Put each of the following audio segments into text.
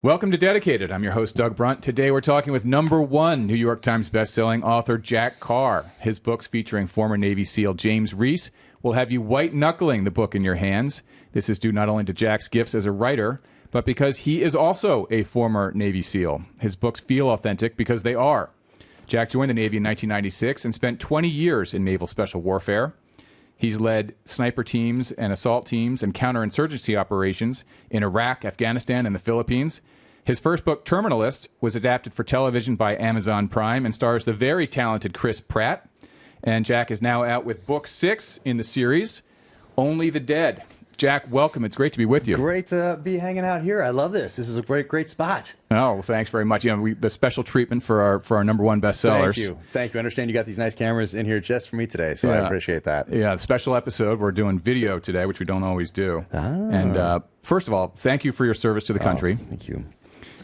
Welcome to Dedicated. I'm your host, Doug Brunt. Today we're talking with #1 New York Times bestselling author Jack Carr. His books featuring former Navy SEAL James Reese will have you white-knuckling the book in your hands. This is due not only to Jack's gifts as a writer, but because he is also a former Navy SEAL. His books feel authentic because they are. Jack joined the Navy in 1996 and spent 20 years in naval special warfare. He's led sniper teams and assault teams and counterinsurgency operations in Iraq, Afghanistan, and the Philippines. His first book, Terminalist, was adapted for television by Amazon Prime and stars the very talented Chris Pratt. And Jack is now out with book 6 in the series, Only the Dead. Jack, welcome. It's great to be with you. Great to be hanging out here. I love this. This is a great spot. Oh, well, thanks very much. You know, the special treatment for our #1 bestsellers. Thank you. I understand you got these nice cameras in here just for me today, so I appreciate that. Yeah, the special episode. We're doing video today, which we don't always do. And first of all, thank you for your service to the country. Thank you.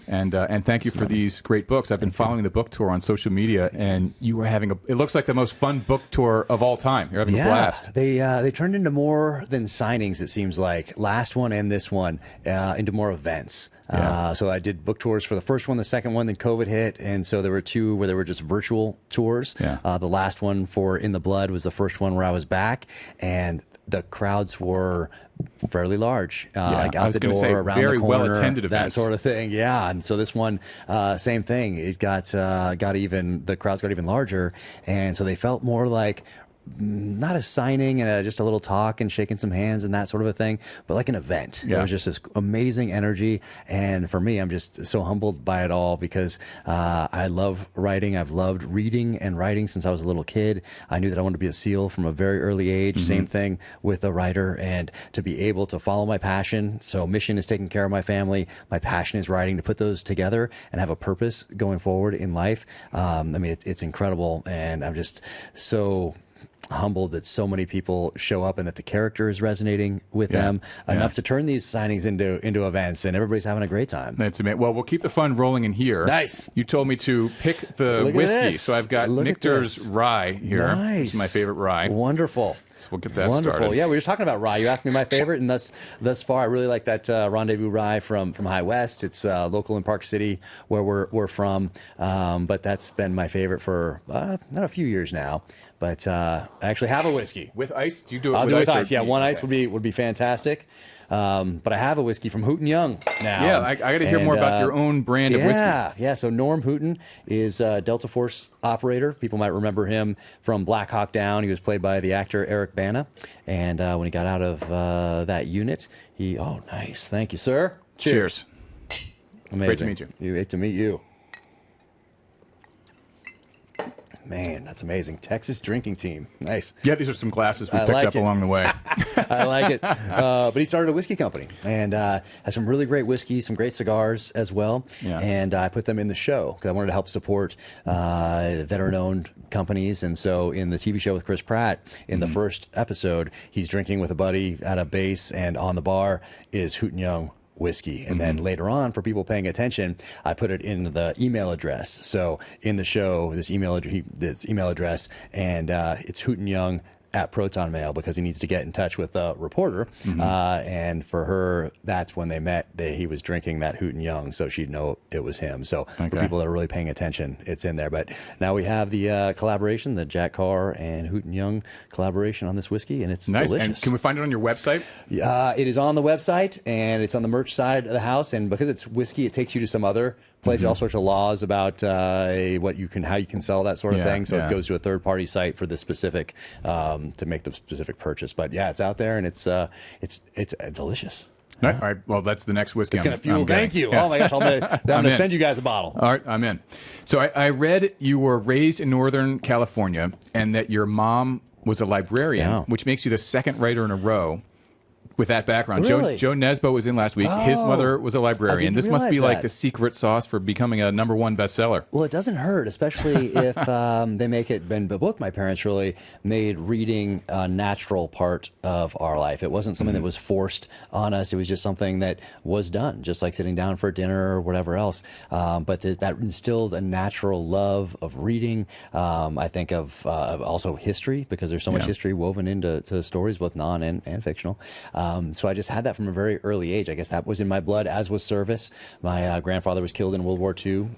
And thank you for these great books. I've been following the book tour on social media, and you were having it looks like the most fun book tour of all time. You're having a blast. They turned into more than signings, it seems like. Last one and this one, into more events. So I did book tours for the first one, the second one, then COVID hit, and so there were two where they were just virtual tours. The last one for In the Blood was the first one where I was back, and the crowds were fairly large. Like out the door, around very the corner, well attended events, that sort of thing. Yeah, and so this one, same thing. It got even, the crowds got even larger, and so they felt more like not a signing and just a little talk and shaking some hands and that sort of a thing, but like an event. There was just this amazing energy, and for me, I'm just so humbled by it all because I love writing. I've loved reading and writing since I was a little kid. I knew that I wanted to be a SEAL from a very early age. Same thing with a writer, and to be able to follow my passion. So mission is taking care of my family. My passion is writing. To put those together and have a purpose going forward in life, I mean, it's incredible, and I'm just so humbled that so many people show up and that the character is resonating with them enough to turn these signings into events, and everybody's having a great time. That's amazing. Well, we'll keep the fun rolling in here. Nice. You told me to pick the whiskey, so I've got Michter's rye here. Nice. It's my favorite rye. Wonderful. So we'll get that started. Yeah, we were just talking about rye. You asked me my favorite, and thus far, I really like that Rendezvous rye from High West. It's local in Park City, where we're from, but that's been my favorite for not a few years now. But I actually have a whiskey with ice. Do you do it? I'll with do it with ice. ice. Yeah, one ice would be fantastic. But I have a whiskey from Hooten Young now. Yeah, I got to hear more about your own brand of whiskey. Yeah. So Norm Hooten is a Delta Force operator. People might remember him from Black Hawk Down. He was played by the actor Eric Bana. And when he got out of that unit, nice. Thank you, sir. Cheers. Amazing. Great to meet you. Great to meet you. Man, that's amazing. Texas drinking team. Nice. Yeah, these are some glasses we picked up along the way. I like it. But he started a whiskey company and has some really great whiskey, some great cigars as well. Yeah. And I put them in the show because I wanted to help support veteran-owned companies. And so in the TV show with Chris Pratt, in the first episode, he's drinking with a buddy at a base, and on the bar is Hooten Young whiskey. And then later on, for people paying attention, I put it in the email address. So in the show, this email address, and it's Hooten Young at Proton Mail, because he needs to get in touch with a reporter. And for her, that's when they met. He was drinking that Hooten Young, so she'd know it was him. So for people that are really paying attention, it's in there. But now we have the collaboration, the Jack Carr and Hooten Young collaboration on this whiskey, and it's delicious. And can we find it on your website? It is on the website, and it's on the merch side of the house. And because it's whiskey, it takes you to some other place, all sorts of laws about how you can sell that sort of thing. So it goes to a third-party site for the specific to make the specific purchase. But yeah, it's out there, and it's delicious. All right. Well, that's the next whiskey. It's going to fuel. Thank you. Yeah. Oh my gosh, I'm going to send you guys a bottle. All right, I'm in. So I read you were raised in Northern California, and that your mom was a librarian, which makes you the second writer in a row with that background. Really? Joe Nesbo was in last week. His mother was a librarian. This must be like the secret sauce for becoming a #1 bestseller. Well, it doesn't hurt, especially if they make it. But both my parents really made reading a natural part of our life. It wasn't something that was forced on us. It was just something that was done, just like sitting down for dinner or whatever else. But that instilled a natural love of reading. I think of also history, because there's so much history woven into stories, both non and fictional. So I just had that from a very early age. I guess that was in my blood, as was service. My grandfather was killed in World War II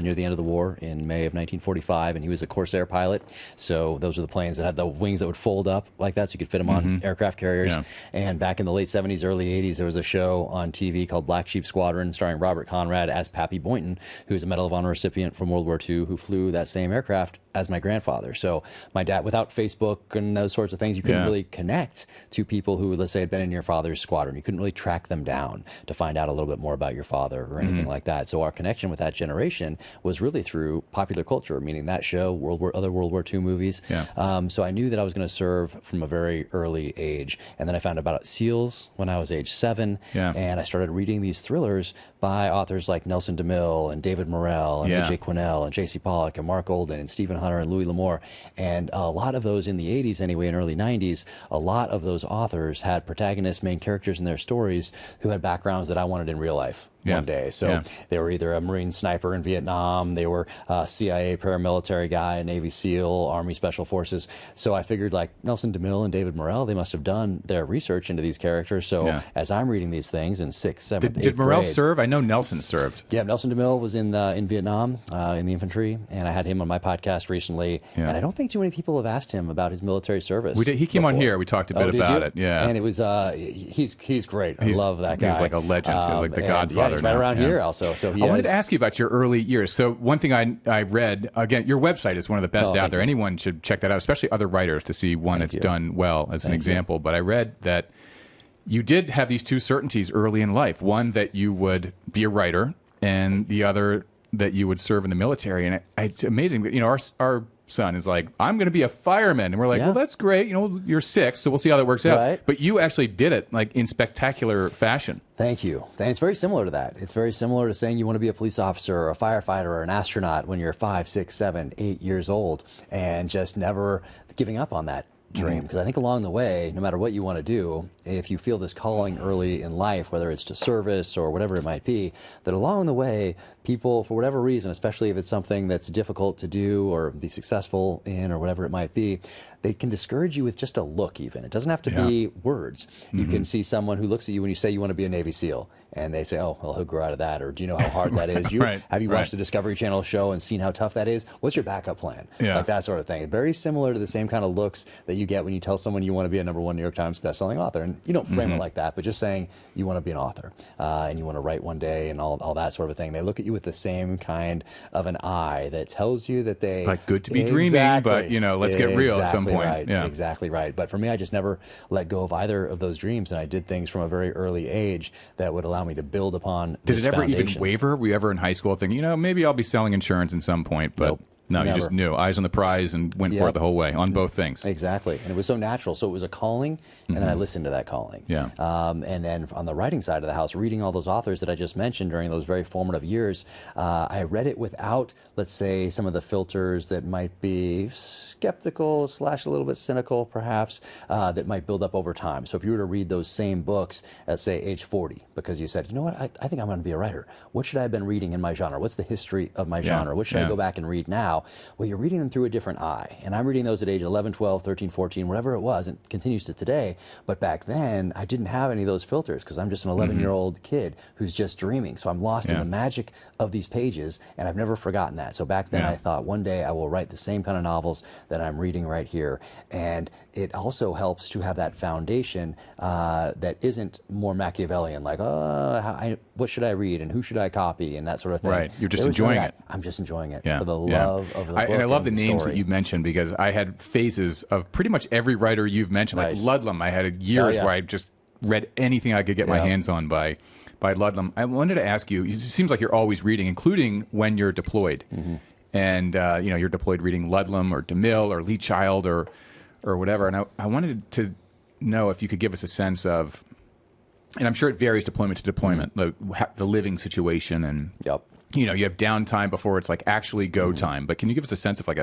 near the end of the war in May of 1945, and he was a Corsair pilot. So those were the planes that had the wings that would fold up like that, so you could fit them on aircraft carriers. Yeah. And back in the late 70s, early 80s, there was a show on TV called Black Sheep Squadron, starring Robert Conrad as Pappy Boynton, who was a Medal of Honor recipient from World War II, who flew that same aircraft as my grandfather. So my dad, without Facebook and those sorts of things, you couldn't really connect to people who, let's say, had been in your father's squadron. You couldn't really track them down to find out a little bit more about your father or anything like that. So our connection with that generation was really through popular culture, meaning that show, other World War II movies. Yeah. So I knew that I was going to serve from a very early age. And then I found out about SEALs when I was age 7. Yeah. And I started reading these thrillers by authors like Nelson DeMille and David Morrell and A.J. Quinnell and J.C. Pollock and Mark Olden and Stephen Hunter and Louis L'Amour. And a lot of those in the 80s anyway, and early 90s, a lot of those authors had protagonists, main characters in their stories who had backgrounds that I wanted in real life. One day. So they were either a Marine sniper in Vietnam, they were a CIA paramilitary guy, a Navy SEAL, Army Special Forces. So I figured, like Nelson DeMille and David Morrell, they must have done their research into these characters. So as I'm reading these things in 6th, 7th, 8th Did Morrell grade, serve? I know Nelson served. Yeah, Nelson DeMille was in Vietnam, in the infantry, and I had him on my podcast recently. And I don't think too many people have asked him about his military service. We did. He came on here. We talked a bit about it. Yeah, and it was he's great. I love that guy. He's like a legend. He's like the Godfather. He's right around here also. So I wanted to ask you about your early years. So one thing I read, again, your website is one of the best out there. Anyone should check that out, especially other writers, to see one that's done well as an example. But I read that you did have these two certainties early in life. One, that you would be a writer, and the other, that you would serve in the military. And it's amazing. You know, our son is like, I'm going to be a fireman. And we're like, well, that's great. You know, you're 6, so we'll see how that works out. Right. But you actually did it, like, in spectacular fashion. Thank you. And it's very similar to that. It's very similar to saying you want to be a police officer or a firefighter or an astronaut when you're 5, 6, 7, 8 years old, and just never giving up on that dream. Because I think along the way, no matter what you want to do, if you feel this calling early in life, whether it's to service or whatever it might be, that along the way, people, for whatever reason, especially if it's something that's difficult to do or be successful in or whatever it might be, they can discourage you with just a look even. It doesn't have to be words. You can see someone who looks at you when you say you want to be a Navy SEAL, and they say, oh, well, he'll grow out of that, or do you know how hard that is? Have you watched the Discovery Channel show and seen how tough that is? What's your backup plan? Like that sort of thing. Very similar to the same kind of looks that you get when you tell someone you want to be a #1 New York Times bestselling author. And you don't frame it like that, but just saying you want to be an author and you want to write one day and all that sort of thing. They look at you with the same kind of an eye that tells you that they... Like, good to be dreaming, but, you know, let's get real at some point. Right. Exactly right. But for me, I just never let go of either of those dreams, and I did things from a very early age that would allow me to build upon Did this it ever foundation. even waver? Were you ever in high school thinking, you know, maybe I'll be selling insurance at some point, but... Nope. No, Never. you just knew. Eyes on the prize and went for it the whole way on both things. Exactly. And it was so natural. So it was a calling, and then I listened to that calling. Yeah. And then on the writing side of the house, reading all those authors that I just mentioned during those very formative years, I read it without, let's say, some of the filters that might be skeptical / a little bit cynical, perhaps, that might build up over time. So if you were to read those same books at, say, age 40, because you said, you know what, I think I'm going to be a writer. What should I have been reading in my genre? What's the history of my genre? What should I go back and read now? Well, you're reading them through a different eye. And I'm reading those at age 11, 12, 13, 14, whatever it was, and it continues to today. But back then, I didn't have any of those filters because I'm just an 11-year-old kid who's just dreaming. So I'm lost in the magic of these pages, and I've never forgotten that. So back then, I thought one day I will write the same kind of novels that I'm reading right here. And it also helps to have that foundation that isn't more Machiavellian, like, what should I read and who should I copy and that sort of thing. Right. You're just enjoying it. I'm just enjoying it for the love of the book. And I love the names story that you mentioned, because I had phases of pretty much every writer you've mentioned. Like Ludlum, I had years where I just read anything I could get my hands on by Ludlum. I wanted to ask you, it seems like you're always reading, including when you're deployed. And, you know, you're deployed reading Ludlum or DeMille or Lee Child or whatever. And I wanted to know if you could give us a sense of, and I'm sure it varies deployment to deployment, the living situation and... You know, you have downtime before it's like actually go time. But can you give us a sense of like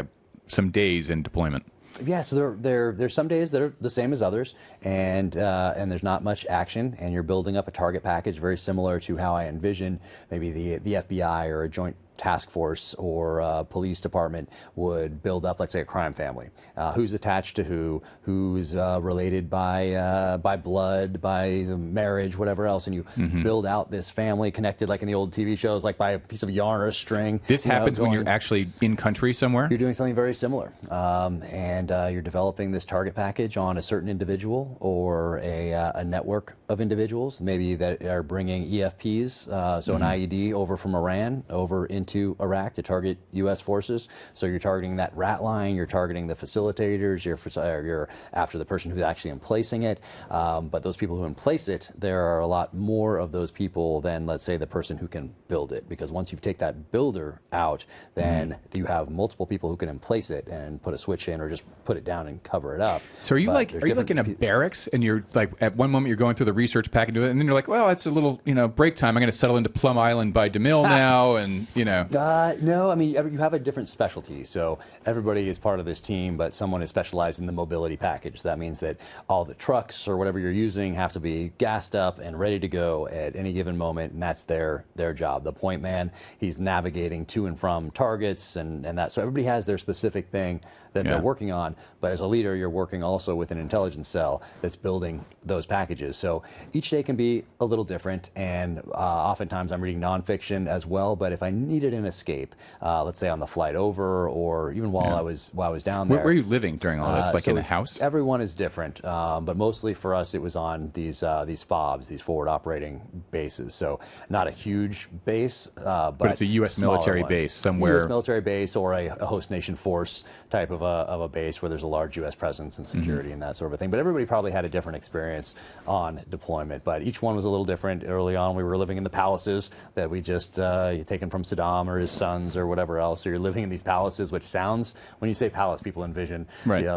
some days in deployment? Yeah, so there's some days that are the same as others, and there's not much action, and you're building up a target package very similar to how I envision maybe the FBI or a joint task force or police department would build up, let's say, a crime family. Who's attached to who's related by blood, by marriage, whatever else, and you build out this family connected, like in the old TV shows, like by a piece of yarn or a string. This happens when you're actually in country somewhere? You're doing something very similar, and you're developing this target package on a certain individual or a network of individuals, maybe that are bringing EFPs, so an IED over from Iran over into Iraq to target U.S. forces. So you're targeting that rat line, you're targeting the facilitators, you're after the person who's actually emplacing it. But those people who emplace it, there are a lot more of those people than, let's say, the person who can build it. Because once you take that builder out, then you have multiple people who can emplace it and put a switch in or just put it down and cover it up. So are you like in a barracks and you're like at one moment you're going through the research pack and do it, and then you're like, well, it's a little break time. I'm going to settle into Plum Island by DeMille now, and No, I mean you have a different specialty. So everybody is part of this team, but someone is specialized in the mobility package. That means that all the trucks or whatever you're using have to be gassed up and ready to go at any given moment, and that's their job. The point man, he's navigating to and from targets and that. So everybody has their specific thing that they're working on, but as a leader, you're working also with an intelligence cell that's building those packages. So each day can be a little different, and oftentimes I'm reading nonfiction as well. But if I needed an escape, let's say on the flight over, or even while I was down there. Where were you living during all this? Like in a house? Everyone is different, but mostly for us, it was on these FOBs, these forward operating bases. So not a huge base, but it's a U.S. military base somewhere. U.S. military base or a host nation force type of a base where there's a large U.S. presence and security and that sort of thing. But everybody probably had a different experience on deployment. But each one was a little different. Early on, we were living in the palaces that we just taken from Saddam or his sons or whatever else. So you're living in these palaces, which sounds, when you say palace, people envision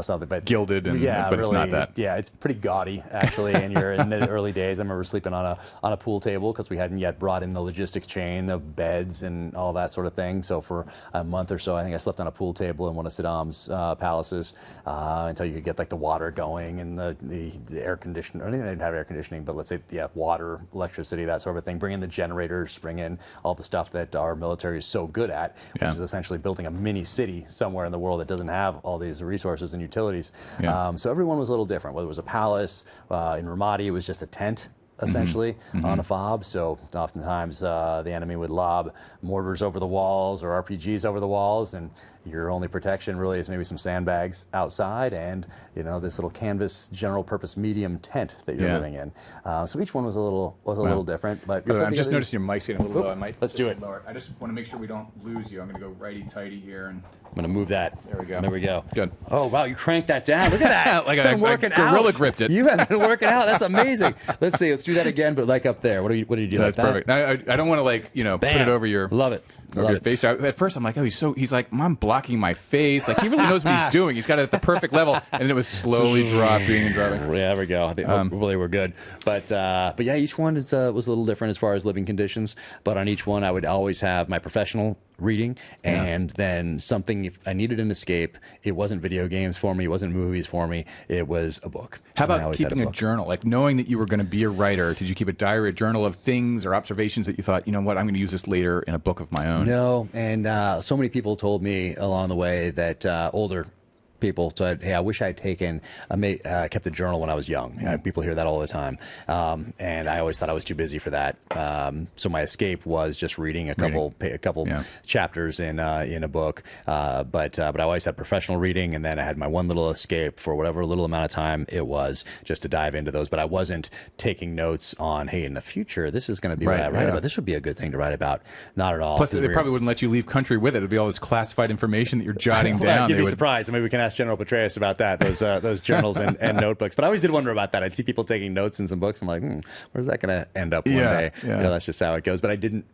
something, but gilded, but really, it's not that. Yeah, it's pretty gaudy actually. And you're in the early days. I remember sleeping on a pool table because we hadn't yet brought in the logistics chain of beds and all that sort of thing. So for a month or so, I think I slept on a pool table in one of Saddam's palaces until you could get like the water going and the air conditioning. I didn't have air conditioning, but let's say water, electricity, that sort of thing. Bring in the generators, bring in all the stuff that our military is so good at, which is essentially building a mini city somewhere in the world that doesn't have all these resources and utilities. So everyone was a little different. Whether it was a palace, in Ramadi it was just a tent, essentially, on a FOB. So oftentimes the enemy would lob mortars over the walls or RPGs over the walls, and your only protection really is maybe some sandbags outside and this little canvas general purpose medium tent that you're living in. So each one was a little different. But I'm just noticing your mic's getting a little low. Let's do it. Lower. I just want to make sure we don't lose you. I'm going to go righty tighty here, and I'm going to move that. There we go. There we go. Good. Oh wow, you cranked that down. Look at that. Like a gorilla gripped it. You have been working out. That's amazing. Let's see. Let's do that again, but like up there. What do you do? That's like perfect. I don't want to put it over your. Love it. Over your face. At first, I'm like, he's like, I'm blocking my face. Like, he really knows what he's doing. He's got it at the perfect level. And then it was slowly dropping and dropping. Yeah, there we go. I think hopefully we're good. But yeah, each one was a little different as far as living conditions. But on each one, I would always have my professional reading, and then something, if I needed an escape, it wasn't video games for me, it wasn't movies for me, it was a book. How about keeping a journal? Like, knowing that you were going to be a writer, did you keep a diary, a journal of things or observations that you thought, I'm going to use this later in a book of my own? No, and so many people told me along the way that older people said, hey, I wish I had kept a journal when I was young. People hear that all the time. And I always thought I was too busy for that. So my escape was just reading a couple chapters in a book. But I always had professional reading, and then I had my one little escape for whatever little amount of time it was, just to dive into those. But I wasn't taking notes on, hey, in the future, this is going to be what I write about. This would be a good thing to write about. Not at all. Plus, they probably wouldn't let you leave country with it. It'd be all this classified information that you're jotting well, down. You'd be surprised. Maybe we can ask General Petraeus about that, those journals and notebooks. But I always did wonder about that. I'd see people taking notes in some books. I'm like, where's that going to end up one day? Yeah. That's just how it goes. But I didn't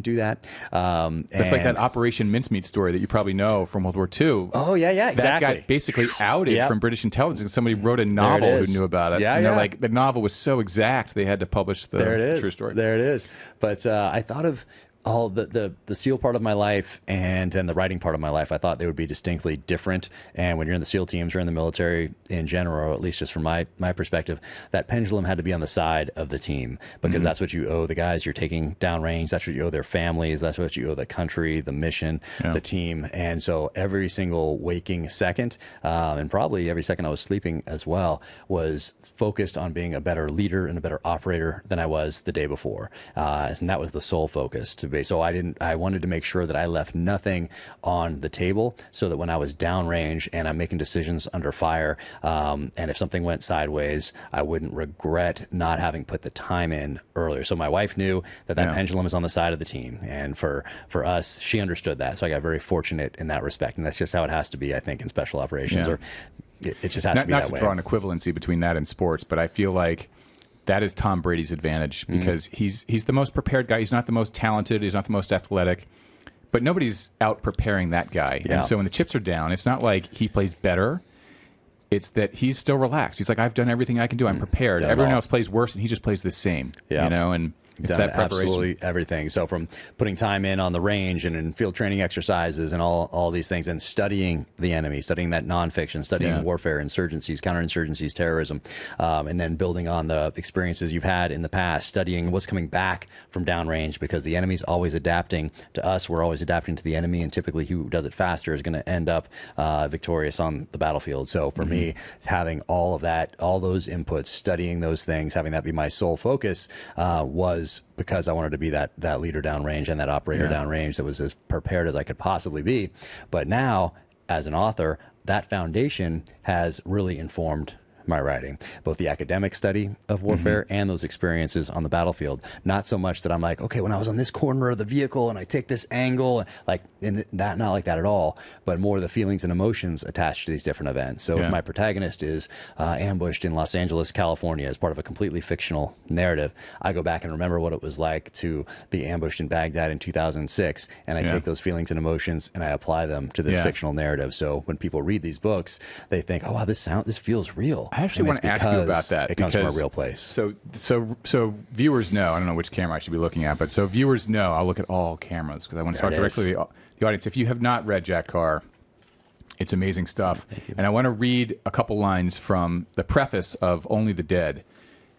do that. It's like that Operation Mincemeat story that you probably know from World War II. Oh, yeah, exactly. That got basically outed from British intelligence because somebody wrote a novel who knew about it. And they're like, the novel was so exact, they had to publish the true story. There it is. But I thought of all the SEAL part of my life and then the writing part of my life, I thought they would be distinctly different. And when you're in the SEAL teams or in the military in general, or at least just from my perspective, that pendulum had to be on the side of the team, because that's what you owe the guys you're taking downrange. That's what you owe their families. That's what you owe the country, the mission, the team. And so every single waking second, and probably every second I was sleeping as well, was focused on being a better leader and a better operator than I was the day before. And that was the sole focus to be. So I wanted to make sure that I left nothing on the table, so that when I was downrange and I'm making decisions under fire, and if something went sideways, I wouldn't regret not having put the time in earlier. So my wife knew that pendulum is on the side of the team. And for us, she understood that. So I got very fortunate in that respect. And that's just how it has to be, I think, in special operations, or it just has to be that way. Not to draw an equivalency between that and sports, but I feel like that is Tom Brady's advantage, because he's the most prepared guy. He's not the most talented. He's not the most athletic, but nobody's out preparing that guy. Yeah. And so when the chips are down, it's not like he plays better. It's that he's still relaxed. He's like, I've done everything I can do. I'm prepared. Everyone else plays worse, and he just plays the same. You know, and it's that preparation. Absolutely everything. So from putting time in on the range and in field training exercises and all these things, and studying the enemy, studying that nonfiction, studying warfare, insurgencies, counterinsurgencies, terrorism, and then building on the experiences you've had in the past, studying what's coming back from downrange, because the enemy's always adapting to us. We're always adapting to the enemy, and typically who does it faster is going to end up victorious on the battlefield. So for me, having all of that, all those inputs, studying those things, having that be my sole focus, was because I wanted to be that leader downrange and that operator downrange that was as prepared as I could possibly be. But now, as an author, that foundation has really informed my writing, both the academic study of warfare and those experiences on the battlefield. Not so much that I'm like, okay, when I was on this corner of the vehicle and I take this angle, not like that at all, but more the feelings and emotions attached to these different events. So if my protagonist is ambushed in Los Angeles, California, as part of a completely fictional narrative, I go back and remember what it was like to be ambushed in Baghdad in 2006, and I take those feelings and emotions and I apply them to this fictional narrative. So when people read these books, they think, oh wow, this feels real. I actually want to ask you about that. It comes from a real place. So viewers know, I don't know which camera I should be looking at, but so viewers know, I'll look at all cameras because I want to talk directly to the audience. If you have not read Jack Carr, it's amazing stuff. And I want to read a couple lines from the preface of Only the Dead,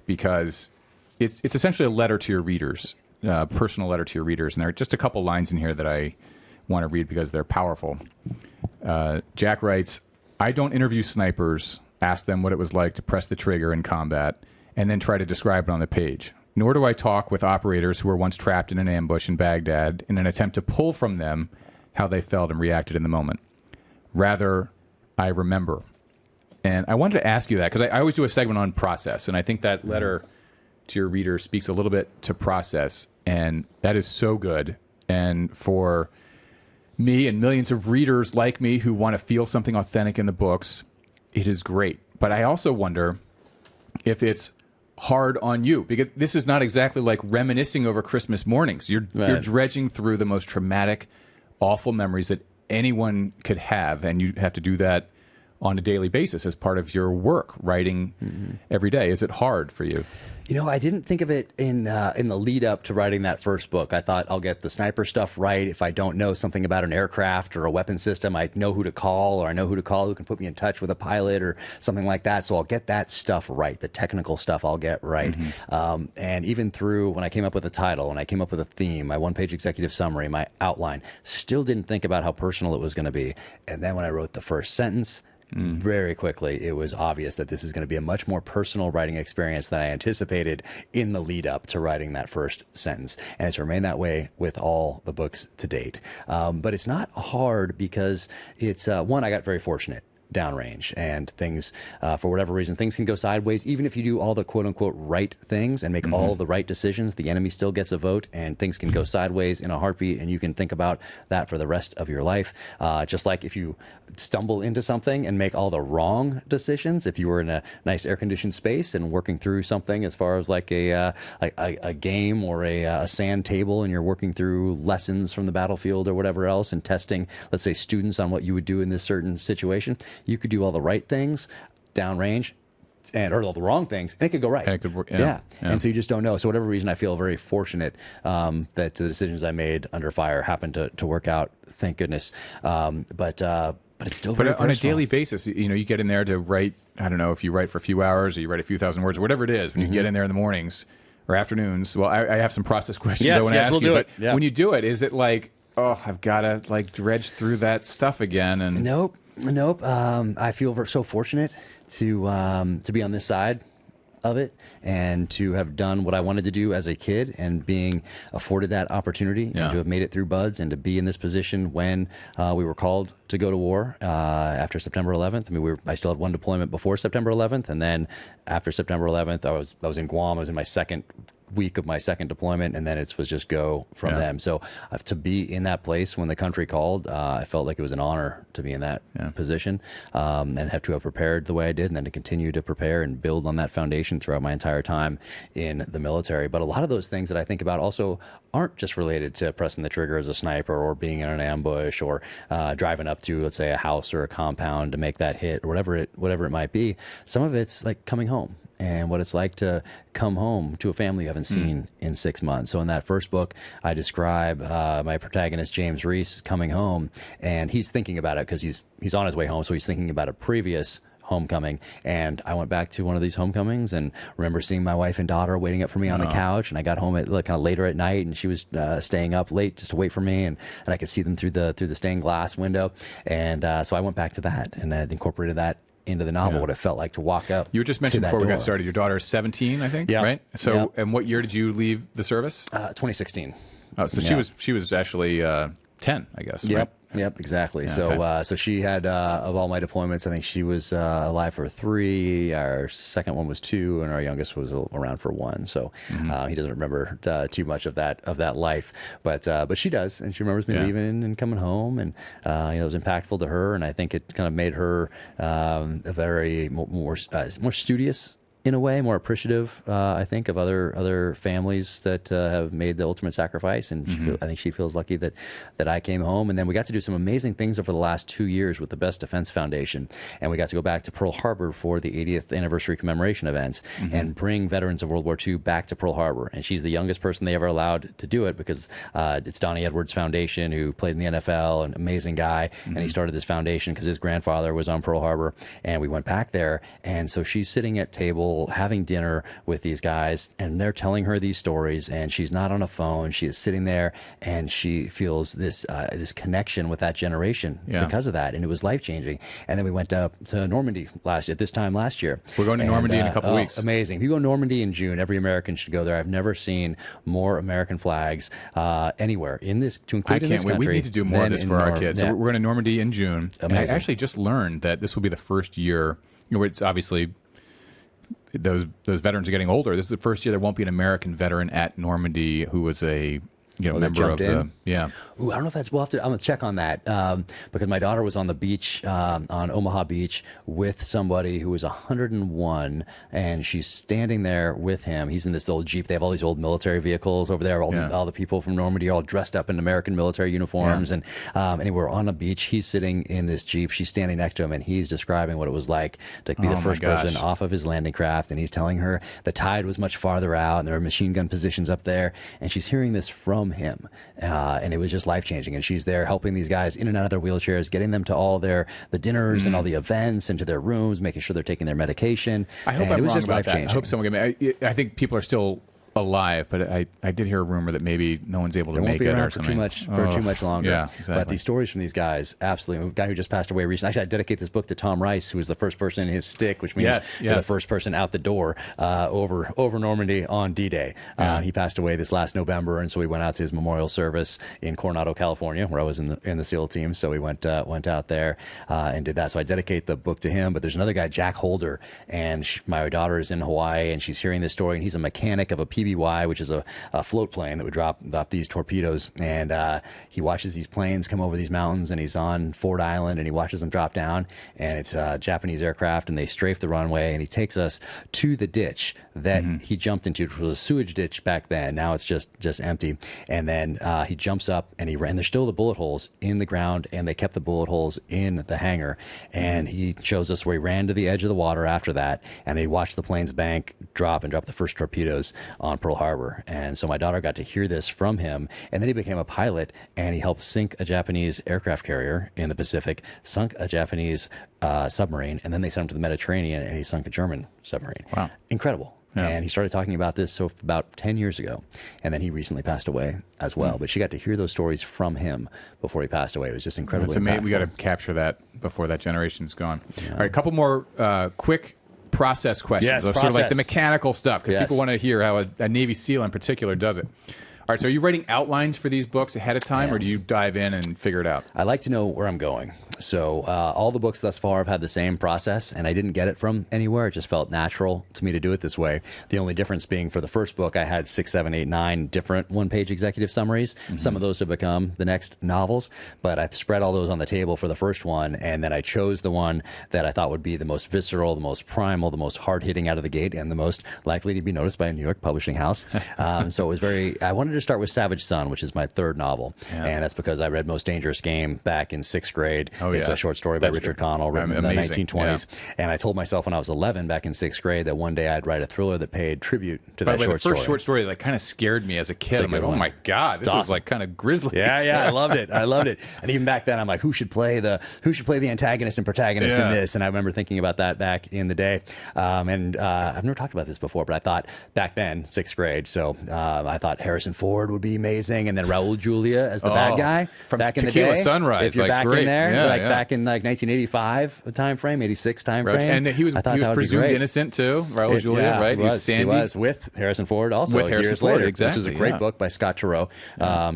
because it's essentially a letter to your readers, personal letter to your readers. And there are just a couple lines in here that I want to read because they're powerful. Jack writes, I don't interview snipers, ask them what it was like to press the trigger in combat, and then try to describe it on the page. Nor do I talk with operators who were once trapped in an ambush in Baghdad in an attempt to pull from them how they felt and reacted in the moment. Rather, I remember. And I wanted to ask you that because I always do a segment on process, and I think that letter to your readers speaks a little bit to process, and that is so good. And for me and millions of readers like me who want to feel something authentic in the books, it is great. But I also wonder if it's hard on you, because this is not exactly like reminiscing over Christmas mornings. You're dredging through the most traumatic, awful memories that anyone could have, and you have to do that on a daily basis as part of your work, writing every day. Is it hard for you? You know, I didn't think of it in the lead up to writing that first book. I thought I'll get the sniper stuff right. If I don't know something about an aircraft or a weapon system, I know who to call, or I know who to call who can put me in touch with a pilot or something like that. So I'll get that stuff right. The technical stuff I'll get right. And even through when I came up with a title, when I came up with a theme, my one-page executive summary, my outline, still didn't think about how personal it was going to be. And then when I wrote the first sentence, very quickly, it was obvious that this is going to be a much more personal writing experience than I anticipated in the lead up to writing that first sentence. And it's remained that way with all the books to date. But it's not hard because it's, one, I got very fortunate downrange, and things, for whatever reason, things can go sideways. Even if you do all the quote unquote right things and make all the right decisions, the enemy still gets a vote, and things can go sideways in a heartbeat, and you can think about that for the rest of your life. Just like if you stumble into something and make all the wrong decisions, if you were in a nice air-conditioned space and working through something as far as like a game or a sand table, and you're working through lessons from the battlefield or whatever else and testing, let's say, students on what you would do in this certain situation, you could do all the right things downrange. or the wrong things, and it could go right. And it could work. Yeah. And so you just don't know. So whatever reason, I feel very fortunate that the decisions I made under fire happened to work out. Thank goodness. But it's still very on a personal. daily basis, you get in there to write. I don't know if you write for a few hours or you write a few thousand words or whatever it is. When you get in there in the mornings or afternoons, well, I have some process questions I want to ask you. But when you do it, is it like, oh, I've got to like dredge through that stuff again? And Nope. I feel so fortunate to be on this side of it and to have done what I wanted to do as a kid and being afforded that opportunity and to have made it through Buds and to be in this position when we were called to go to war after September 11th. I mean, I still had one deployment before September 11th, and then after September 11th, I was in Guam. I was in my second week of my second deployment, and then it was just go from them. So to be in that place when the country called, I felt like it was an honor to be in that position and have to have prepared the way I did, and then to continue to prepare and build on that foundation throughout my entire time in the military. But a lot of those things that I think about also aren't just related to pressing the trigger as a sniper or being in an ambush or driving up to, let's say, a house or a compound to make that hit or whatever it might be. Some of it's like coming home and what it's like to come home to a family you haven't seen in 6 months. So in that first book, I describe my protagonist, James Reese, coming home, and he's thinking about it because he's on his way home, so he's thinking about a previous homecoming. And I went back to one of these homecomings and remember seeing my wife and daughter waiting up for me on the couch, and I got home at kind of later at night, and she was staying up late just to wait for me, and I could see them through the stained glass window. And so I went back to that, and I incorporated that into the novel, what it felt like to walk up. You were just mentioning before we got started, your daughter is 17, I think, right? So, and what year did you leave the service? 2016. Oh, so she was actually 10, I guess. Yep. Right? Yep, exactly. Yeah, so so she had, of all my deployments, I think she was alive for 3, our second one was 2, and our youngest was around for 1. So he doesn't remember too much of that life, but she does, and she remembers me leaving and coming home, and it was impactful to her, and I think it kind of made her a very more studious, in a way, more appreciative, I think, of other families that have made the ultimate sacrifice. And I think she feels lucky that I came home. And then we got to do some amazing things over the last 2 years with the Best Defense Foundation. And we got to go back to Pearl Harbor for the 80th anniversary commemoration events and bring veterans of World War II back to Pearl Harbor. And she's the youngest person they ever allowed to do it because it's Donnie Edwards Foundation, who played in the NFL, an amazing guy. And he started this foundation because his grandfather was on Pearl Harbor. And we went back there. And so she's sitting at table having dinner with these guys, and they're telling her these stories, and she's not on a phone. She is sitting there, and she feels this connection with that generation because of that, and it was life-changing. And then we went up to Normandy this time last year. We're going to Normandy in a couple weeks. Amazing. If you go to Normandy in June, every American should go there. I've never seen more American flags anywhere in this, to include in this country. We need to do more of this for our kids. So we're going to Normandy in June. Amazing. And I actually just learned that this will be the first year, it's obviously those veterans are getting older. This is the first year there won't be an American veteran at Normandy who was a member of the Ooh, I don't know if that's. I'm gonna check on that because my daughter was on the beach on Omaha Beach with somebody who was 101, and she's standing there with him. He's in this old Jeep. They have all these old military vehicles over there. All the people from Normandy are all dressed up in American military uniforms, and we're on a beach. He's sitting in this Jeep. She's standing next to him, and he's describing what it was like to be the first person off of his landing craft. And he's telling her the tide was much farther out, and there were machine gun positions up there, and she's hearing this from him, and it was just life-changing. And she's there helping these guys in and out of their wheelchairs, getting them to all the dinners and all the events, and to their rooms, making sure they're taking their medication. I hope it was wrong just about that. life-changing. I hope someone get me. I think people are still alive, but I did hear a rumor that maybe no one's able to make it or something. For too much longer. Yeah, exactly. But these stories from these guys, absolutely. A guy who just passed away recently. Actually, I dedicate this book to Tom Rice, who was the first person in his stick, which means you're the first person out the door over Normandy on D-Day. He passed away this last November, and so we went out to his memorial service in Coronado, California, where I was in the SEAL team. So we went out there and did that. So I dedicate the book to him. But there's another guy, Jack Holder, and my daughter is in Hawaii, and she's hearing this story, and he's a mechanic of a PB BBY, which is a float plane that would drop these torpedoes. And he watches these planes come over these mountains, and he's on Ford Island, and he watches them drop down. And it's a Japanese aircraft, and they strafe the runway, and he takes us to the ditch that he jumped into. It was a sewage ditch back then. Now it's just empty. And then he jumps up, and there's still the bullet holes in the ground, and they kept the bullet holes in the hangar. And he shows us where he ran to the edge of the water after that, and he watched the plane's bank drop the first torpedoes on Pearl Harbor. And so my daughter got to hear this from him, and then he became a pilot, and he helped sink a Japanese aircraft carrier in the Pacific, sunk a Japanese submarine, and then they sent him to the Mediterranean, and he sunk a German submarine. Wow. Incredible. Yeah. And he started talking about this about 10 years ago. And then he recently passed away as well. But she got to hear those stories from him before he passed away. It was just incredibly impactful. We got to capture that before that generation's gone. Yeah. All right, a couple more quick process questions. Yes, sort of like the mechanical stuff, because people want to hear how a Navy SEAL in particular does it. All right, so are you writing outlines for these books ahead of time, or do you dive in and figure it out? I like to know where I'm going. So all the books thus far have had the same process, and I didn't get it from anywhere. It just felt natural to me to do it this way. The only difference being for the first book, I had 6, 7, 8, 9 different one-page executive summaries. Some of those have become the next novels, but I spread all those on the table for the first one, and then I chose the one that I thought would be the most visceral, the most primal, the most hard-hitting out of the gate, and the most likely to be noticed by a New York publishing house. So it was I wanted to start with Savage Son, which is my third novel, and that's because I read Most Dangerous Game back in 6th grade. It's a short story by Richard Connell written in the 1920s. And I told myself when I was 11 back in 6th grade that one day I'd write a thriller that paid tribute to that short story. The first short story like kind of scared me as a kid. I'm like, oh my God, this was like kind of grisly. Yeah, I loved it. And even back then I'm like, who should play the antagonist and protagonist in this? And I remember thinking about that back in the day. I've never talked about this before, but I thought back then, 6th grade, so I thought Harrison Ford would be amazing, and then Raul Julia as the bad guy from back in Tequila the day. Sunrise. If you're like, back great. in there, back in 1985 time frame, 86 time frame. And he was presumed innocent too, Raul Julia, right? He was with Harrison Ford also years later. Exactly. This is a great book by Scott Turow.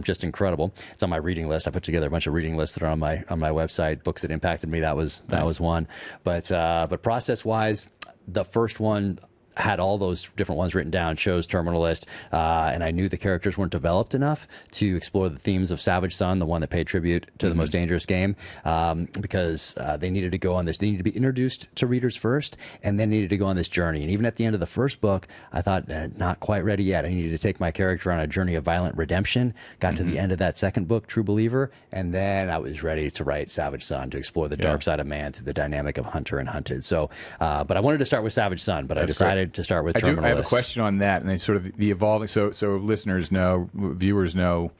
Just incredible. It's on my reading list. I put together a bunch of reading lists that are on my website. Books that impacted me. That was one. But process wise, the first one had all those different ones written down, chose Terminal List, and I knew the characters weren't developed enough to explore the themes of Savage Son, the one that paid tribute to the Most Dangerous Game, because they needed to go on this. They needed to be introduced to readers first, and then needed to go on this journey. And even at the end of the first book, I thought, not quite ready yet. I needed to take my character on a journey of violent redemption. Got to the end of that second book, True Believer, and then I was ready to write Savage Son, to explore the dark side of man through the dynamic of hunter and hunted. So, but I wanted to start with Savage Son, but I decided to start with Terminal List. I have a question on that, and then sort of the evolving. So listeners know, viewers know,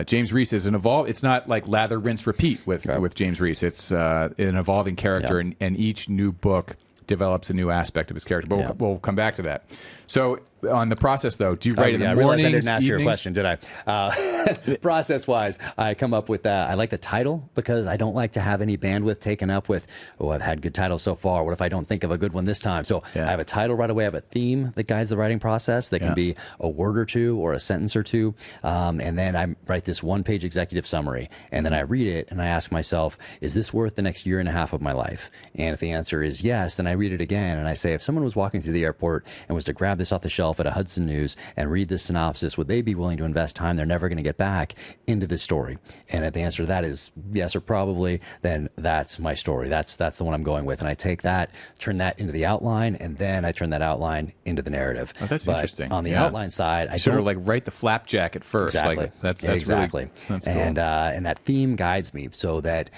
James Reese is an evolve. It's not like lather, rinse, repeat with James Reese. It's an evolving character, and each new book develops a new aspect of his character. But we'll come back to that. So on the process, though, do you write in the mornings, I didn't ask evenings? you a question, did I? Process-wise, I come up with I like the title because I don't like to have any bandwidth taken up with, I've had good titles so far. What if I don't think of a good one this time? So I have a title right away. I have a theme that guides the writing process. That can be a word or two or a sentence or two. And then I write this one-page executive summary. And then I read it, and I ask myself, is this worth the next year and a half of my life? And if the answer is yes, then I read it again. And I say, if someone was walking through the airport and was to grab this off the shelf at a Hudson News and read this synopsis, would they be willing to invest time they're never going to get back into this story? And if the answer to that is yes or probably, then that's my story. That's the one I'm going with. And I take that, turn that into the outline, and then I turn that outline into the narrative. Oh, that's interesting. On the outline side, I sort of like write the flapjack at first. Exactly. Like, that's exactly. Really, that's cool. And that theme guides me so that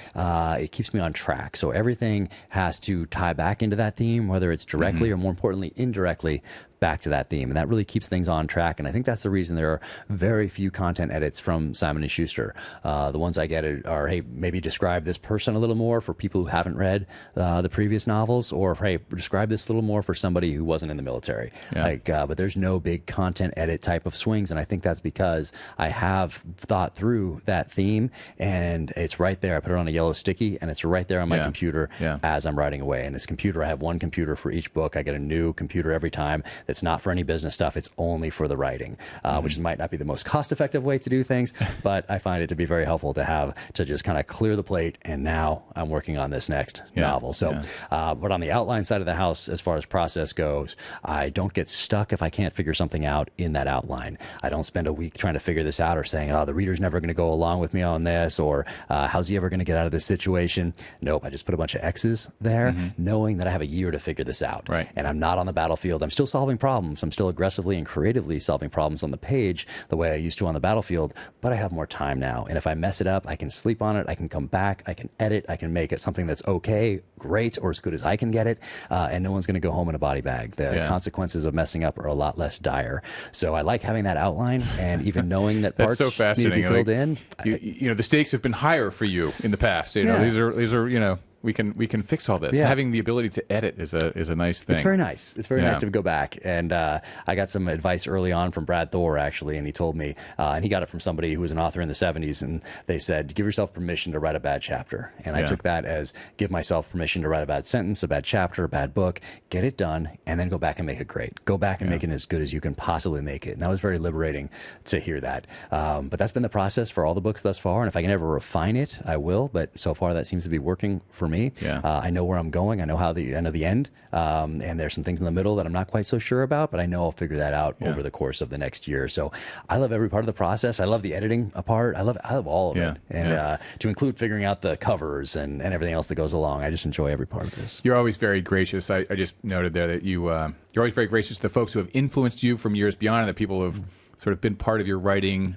it keeps me on track. So everything has to tie back into that theme, whether it's directly or more importantly, indirectly back to that theme, and that really keeps things on track. And I think that's the reason there are very few content edits from Simon & Schuster. The ones I get are, hey, maybe describe this person a little more for people who haven't read the previous novels, or hey, describe this a little more for somebody who wasn't in the military. But there's no big content edit type of swings, and I think that's because I have thought through that theme, and it's right there. I put it on a yellow sticky, and it's right there on my computer as I'm writing away. And this computer, I have one computer for each book. I get a new computer every time. that's not for any business stuff. It's only for the writing, which might not be the most cost-effective way to do things, but I find it to be very helpful to have to just kind of clear the plate. And now I'm working on this next novel. So, but on the outline side of the house, as far as process goes, I don't get stuck if I can't figure something out in that outline. I don't spend a week trying to figure this out or saying, oh, the reader's never going to go along with me on this, or how's he ever going to get out of this situation? Nope. I just put a bunch of X's there, knowing that I have a year to figure this out. Right. And I'm not on the battlefield. I'm still solving problems. I'm still aggressively and creatively solving problems on the page the way I used to on the battlefield, but I have more time now. And if I mess it up, I can sleep on it. I can come back. I can edit. I can make it something that's okay, great, or as good as I can get it. And no one's going to go home in a body bag. The consequences of messing up are a lot less dire. So I like having that outline, and even knowing that parts so fascinating. need to be filled in. You know, the stakes have been higher for you in the past. You know, these are you know, we can fix all this. Having the ability to edit is a nice thing. It's very nice. It's very nice to go back. And I got some advice early on from Brad Thor, actually, and he told me, and he got it from somebody who was an author in the 70s, and they said, give yourself permission to write a bad chapter. And I took that as give myself permission to write a bad sentence, a bad chapter, a bad book, get it done, and then go back and make it great. Go back and make it as good as you can possibly make it. And that was very liberating to hear that. But that's been the process for all the books thus far. And if I can ever refine it, I will. But so far, that seems to be working for me. I know where I'm going. I know I know the end. And there's some things in the middle that I'm not quite so sure about, but I know I'll figure that out over the course of the next year. So I love every part of the process. I love the editing part. I love all of it. And to include figuring out the covers and everything else that goes along. I just enjoy every part of this. You're always very gracious. I just noted there that you're always very gracious to the folks who have influenced you from years beyond, and the people who have sort of been part of your writing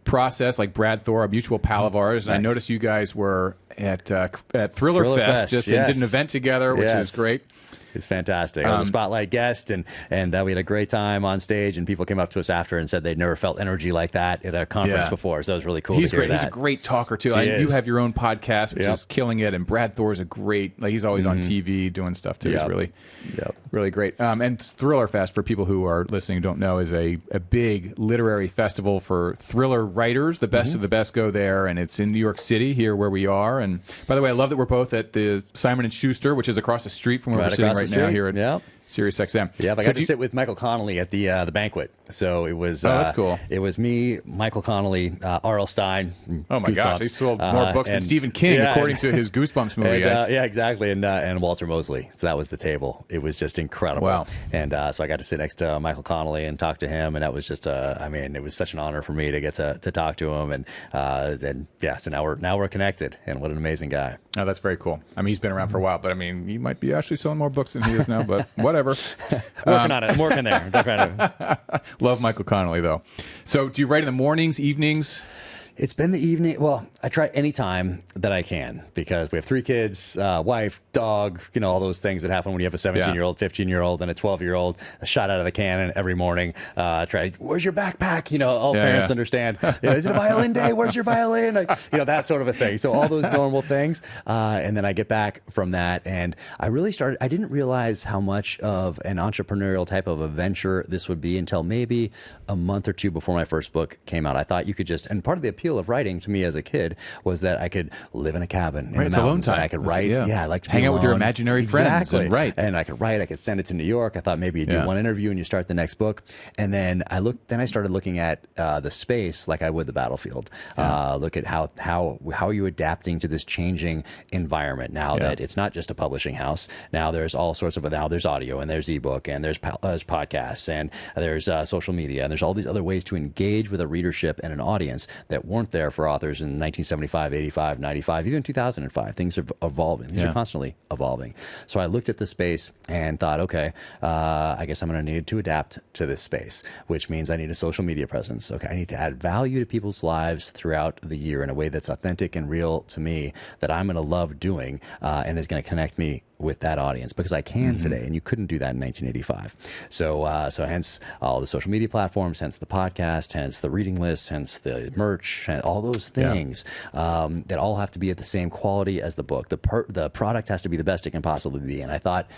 process, like Brad Thor, a mutual pal of ours. And I noticed you guys were at Thriller Fest just and did an event together, which is great. It's fantastic. I was a spotlight guest, and we had a great time on stage, and people came up to us after and said they'd never felt energy like that at a conference before. So it was really cool to hear great. that. He's a great talker, too. You have your own podcast, which is killing it, and Brad Thor is a great, like, he's always on TV doing stuff, too. He's really, really great. And Thriller Fest, for people who are listening who don't know, is a big literary festival for thriller writers. The best of the best go there, and it's in New York City, here where we are. And by the way, I love that we're both at the Simon & Schuster, which is across the street from where we're sitting right now here at Sirius XM. Yeah, I got to sit with Michael Connolly at the banquet. So it was. That's cool. It was me, Michael Connolly, R.L. Stein. Oh my gosh, he sold more books than Stephen King, according to his Goosebumps movie. Yeah, exactly, and Walter Mosley. So that was the table. It was just incredible. Wow. And so I got to sit next to Michael Connolly and talk to him, and that was just. I mean, it was such an honor for me to get to talk to him, and so now we're connected, and what an amazing guy. Oh, that's very cool. I mean, he's been around for a while, but I mean, he might be actually selling more books than he is now, but whatever. Working on it. I'm working there. I'm trying to. Love Michael Connolly, though. So do you write in the mornings, evenings? It's been the evening. Well, I try any time that I can because we have 3 kids, wife, dog, all those things that happen when you have a 17-year-old, 15-year-old, and a 12-year-old, a shot out of the cannon every morning. Where's your backpack? All parents understand. Is it a violin day? Where's your violin? That sort of a thing. So all those normal things. And then I get back from that, and I didn't realize how much of an entrepreneurial type of adventure this would be until maybe a month or 2 before my first book came out. I thought you could just, and part of the appeal of writing to me as a kid was that I could live in a cabin in the mountains, and I could write. I like to hang out with your imaginary friends and write. And I could write. I could send it to New York. I thght maybe you do one interview and you start the next book. And then I started looking at the space like I would the battlefield. Look at how are you adapting to this changing environment now that it's not just a publishing house. Now there's all sorts of there's audio and there's ebook and there's podcasts and there's social media and there's all these other ways to engage with a readership and an audience that weren't there for authors in 1975, 85, 95, even 2005. Things are evolving. These are constantly evolving. So I looked at the space and thought, okay, I guess I'm going to need to adapt to this space, which means I need a social media presence. Okay, I need to add value to people's lives throughout the year in a way that's authentic and real to me that I'm going to love doing and is going to connect me with that audience because I can today, and you couldn't do that in 1985. So hence all the social media platforms, hence the podcast, hence the reading list, hence the merch, and all those things that all have to be at the same quality as the book. The product has to be the best it can possibly be. And I thought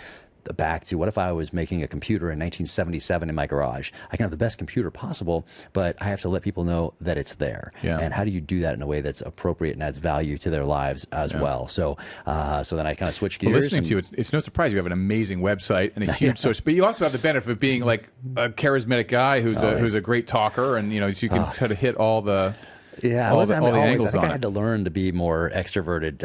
back to what if I was making a computer in 1977 in my garage? I can have the best computer possible, but I have to let people know that it's there. Yeah. And how do you do that in a way that's appropriate and adds value to their lives as well? So so then I kind of switch gears. Well, listening to you, it's no surprise you have an amazing website and a huge social, but you also have the benefit of being like a charismatic guy who's a great talker, and you know, so you can sort of hit all the Yeah, all the angles I think on I had it. to learn to be more extroverted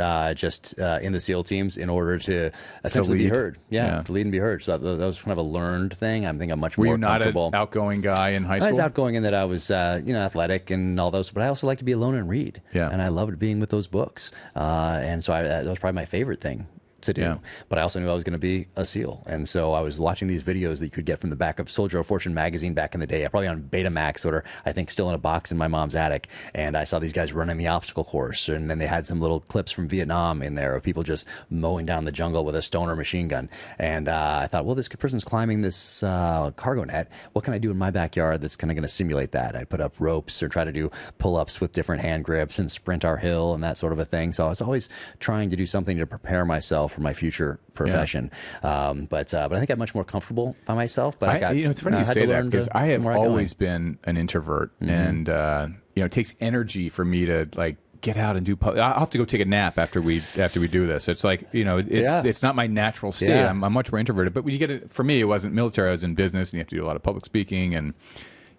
in the SEAL teams in order to essentially be lead. heard. Yeah, to lead and be heard. So that was kind of a learned thing. I think I'm much Were more you not comfortable. an outgoing guy in high I school? was outgoing in that I was, athletic and all those, but I also like to be alone and read. Yeah. And I loved being with those books. And so that was probably my favorite thing to do. Yeah. But I also knew I was going to be a SEAL. And so I was watching these videos that you could get from the back of Soldier of Fortune magazine back in the day, probably on Betamax, or I think still in a box in my mom's attic. And I saw these guys running the obstacle course. And then they had some little clips from Vietnam in there of people just mowing down the jungle with a stoner machine gun. And I thought, well, this person's climbing this cargo net. What can I do in my backyard that's kind of going to simulate that? I put up ropes or try to do pull-ups with different hand grips and sprint our hill and that sort of a thing. So I was always trying to do something to prepare myself for my future profession. But I think I'm much more comfortable by myself. But it's funny you say that, because I have always been an introvert, and it takes energy for me to like get out and do. I'll have to go take a nap after we do this. It's like it's not my natural state. Yeah. I'm much more introverted. But when you get it, for me, it wasn't military. I was in business, and you have to do a lot of public speaking and.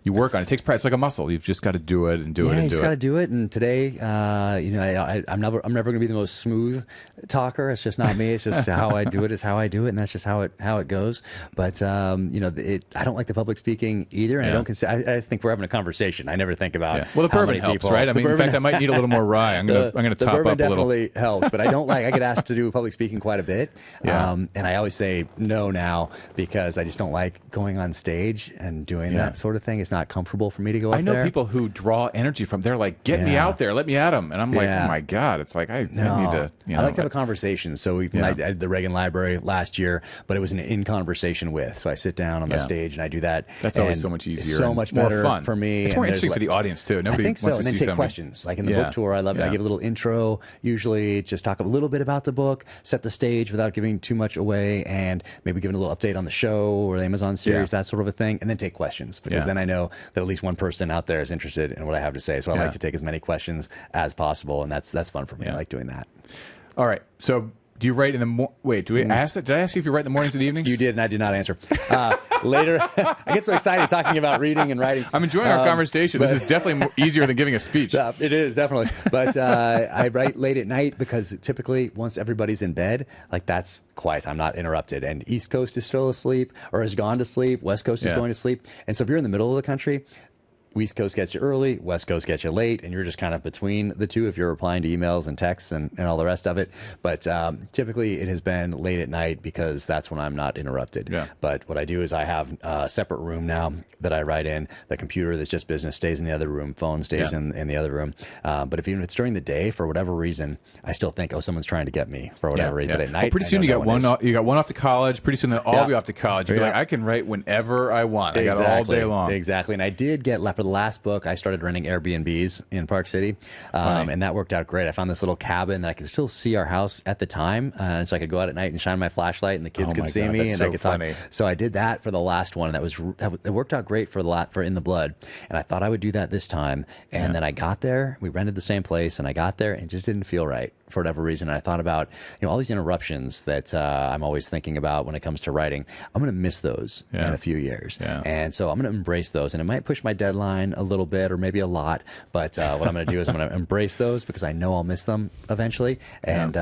You work on it. It takes practice. It's like a muscle. You've just got to do it and do it and do it. You just got to do it. And today, I'm never going to be the most smooth talker. It's just not me. It's just how I do it is how I do it, and that's just how it goes. But I don't like the public speaking either, and I don't consider. I think we're having a conversation. I never think about. Yeah. Well, the bourbon helps, people, right? I mean, in fact, I might need a little more rye. I'm gonna top the up a bourbon little. definitely helps, but I don't like. I get asked to do public speaking quite a bit, Yeah. and I always say no now because I just don't like going on stage and doing that sort of thing. It's not comfortable for me to go up I know there. people who draw energy from. They're like, get me out there, let me at them, and I'm like, oh my god, it's like I need to. I like to have a conversation. So I did the Reagan Library last year, but it was an in conversation with. So I sit down on the stage and I do that. That's always so much easier, so and much more better fun for me. It's more interesting for the audience too. Nobody I think so. wants And to then see take somebody. questions. Like in the book tour, I love it. I give a little intro. Usually, just talk a little bit about the book, set the stage without giving too much away, and maybe giving a little update on the show or the Amazon series, that sort of a thing, and then take questions because then I know that at least one person out there is interested in what I have to say. So I like to take as many questions as possible, and that's fun for me. I like doing that. All right. So do you write in the wait? Do we ask that? Did I ask you if you write in the mornings and the evenings? You did, and I did not answer. Later, I get so excited talking about reading and writing. I'm enjoying our conversation. This is definitely easier than giving a speech. It is, definitely. But I write late at night because typically once everybody's in bed, like that's quiet. I'm not interrupted. And East Coast is still asleep or has gone to sleep. West Coast is going to sleep. And so if you're in the middle of the country, East Coast gets you early, West Coast gets you late, and you're just kind of between the two if you're replying to emails and texts and all the rest of it. But typically it has been late at night because that's when I'm not interrupted. Yeah. But what I do is I have a separate room now that I write in. The computer that's just business stays in the other room. Phone stays in the other room. But if even if it's during the day, for whatever reason, I still think, someone's trying to get me for whatever reason. But at night, well, pretty soon you got one off to college. Pretty soon they'll all be off to college. You'll be like, I can write whenever I want. I got all day long. Exactly. And I did get for the last book, I started renting Airbnbs in Park City, and that worked out great. I found this little cabin that I could still see our house at the time, and so I could go out at night and shine my flashlight, and the kids could see me, and I could talk. So I did that for the last one, and it worked out great for In the Blood. And I thought I would do that this time, and then I got there. We rented the same place, and I got there, and it just didn't feel right for whatever reason. And I thought about all these interruptions that I'm always thinking about when it comes to writing. I'm going to miss those in a few years, and so I'm going to embrace those. And it might push my deadline a little bit, or maybe a lot, but what I'm going to do is I'm going to embrace those because I know I'll miss them eventually, and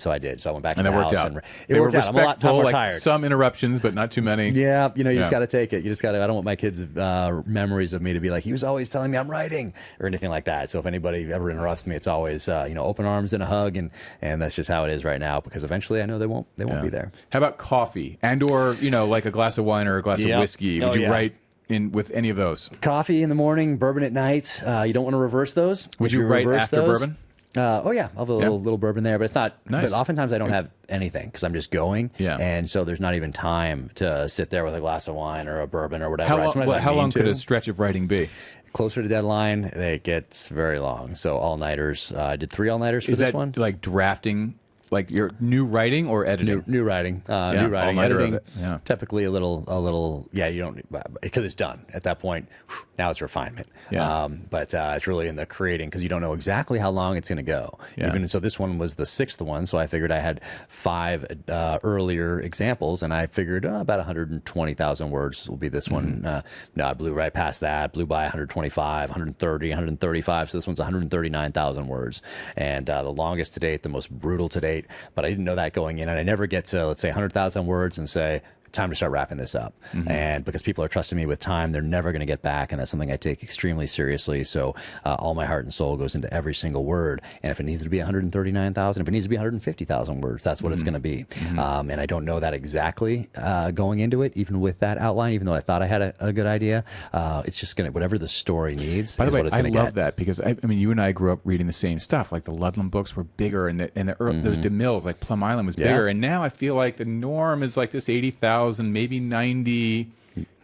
so I did. So I went back to the house, and it worked out. I'm a lot more tired. Some interruptions, but not too many. Yeah, you just got to take it. You just got to. I don't want my kids' memories of me to be like, he was always telling me I'm writing or anything like that. So if anybody ever interrupts me, it's always open arms and a hug, and that's just how it is right now because eventually I know they won't be there. How about coffee or like a glass of wine or a glass of whiskey? Would you write in with any of those? Coffee in the morning, bourbon at night. You don't want to reverse those. Would you write after bourbon? I'll have a little bourbon there, but it's not. Nice. But oftentimes I don't have anything because I'm just going, and so there's not even time to sit there with a glass of wine or a bourbon or whatever. How long could a stretch of writing be? Closer to deadline, it gets very long. So all-nighters. I did 3 all-nighters for this one. Is that like drafting like your new writing or editing? New writing, Yeah, new writing, all-nighter of editing. it, yeah. Typically a little. Yeah, you don't because it's done at that point. Now it's refinement. Yeah. But it's really in the creating because you don't know exactly how long it's going to go. Yeah. Even so, this one was the 6th one, so I figured I had 5 earlier examples, and I figured about 120,000 words will be this one. No, I blew right past that. Blew by 125, 130, 135. So this one's 139,000 words, and the longest to date, the most brutal to date. But I didn't know that going in, and I never get to, let's say, 100,000 words and say, time to start wrapping this up. And because people are trusting me with time, they're never going to get back. And that's something I take extremely seriously. So all my heart and soul goes into every single word. And if it needs to be 139,000, if it needs to be 150,000 words, that's what it's going to be. And I don't know that exactly going into it, even with that outline, even though I thought I had a good idea. It's just going to, whatever the story needs. By the is way, what it's I going to love get. that because I mean, you and I grew up reading the same stuff. Like the Ludlum books were bigger, and those DeMilles, like Plum Island, was bigger. And now I feel like the norm is like this 80,000, maybe 90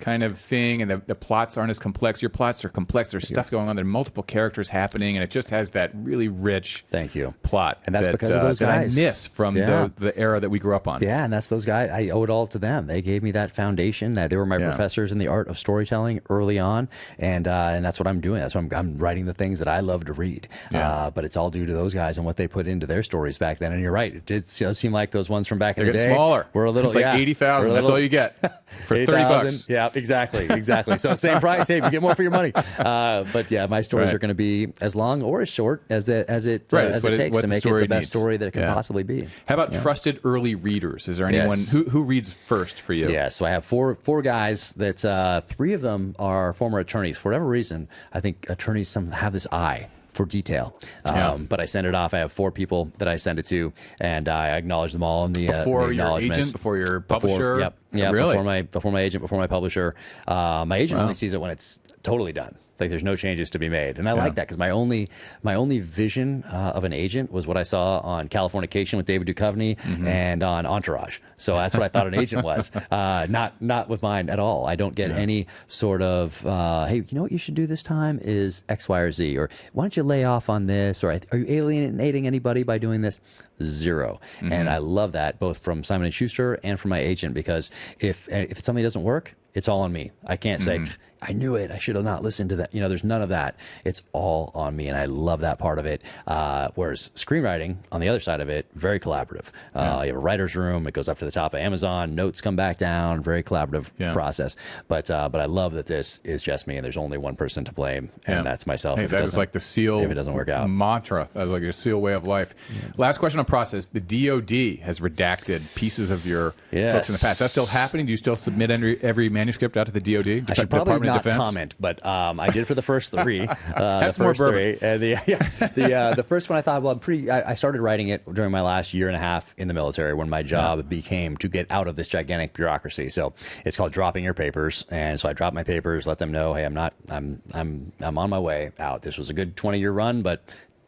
kind of thing, and the plots aren't as complex. Your plots are complex. There's stuff going on. There are multiple characters happening, and it just has that really rich Thank you. plot. And that's because of those that guys. I miss from the era that we grew up on. Yeah, and that's those guys. I owe it all to them. They gave me that foundation. They were my professors in the art of storytelling early on, and that's what I'm doing. That's what I'm writing the things that I love to read. But it's all due to those guys and what they put into their stories back then. And you're right. It did seem like those ones from back in the day. They're getting smaller. We're a little, it's like 80,000. That's all you get for 30 bucks. Yeah, exactly. So same price. Hey, you get more for your money. But yeah, my stories are going to be as long or as short as it takes to make it the best story that it can possibly be. How about trusted early readers? Is there anyone who reads first for you? Yeah, so I have four guys that 3 of them are former attorneys. For whatever reason, I think attorneys have this eye for detail. But I send it off. I have 4 people that I send it to, and I acknowledge them all in the before your agent, before your publisher. Really? Before my agent, before my publisher. My agent only sees it when it's totally done. Like there's no changes to be made, and I like that because my only vision of an agent was what I saw on Californication with David Duchovny and on Entourage. So that's what I thought an agent was. Not with mine at all. I don't get any sort of hey, you know what you should do this time is X, Y, or Z, or why don't you lay off on this, or are you alienating anybody by doing this? Zero. And I love that both from Simon & Schuster and from my agent, because if something doesn't work, it's all on me. I can't say, I knew it, I should have not listened to that. There's none of that. It's all on me, and I love that part of it. Whereas screenwriting, on the other side of it, very collaborative. You have a writer's room. It goes up to the top of Amazon. Notes come back down. Very collaborative process. But I love that this is just me, and there's only one person to blame, and that's myself. Hey, that is like the SEAL if it doesn't work out. mantra. That's like your SEAL way of life. Last question on process. The DoD has redacted pieces of your books in the past. That's still happening? Do you still submit every manuscript out to the DoD? I should probably not comment, but I did for the first 3. That's more bourbon. And the first one I thought, well, I started writing it during my last year and a half in the military, when my job became to get out of this gigantic bureaucracy. So it's called dropping your papers, and so I dropped my papers, let them know, hey, I'm on my way out. This was a good 20-year run, but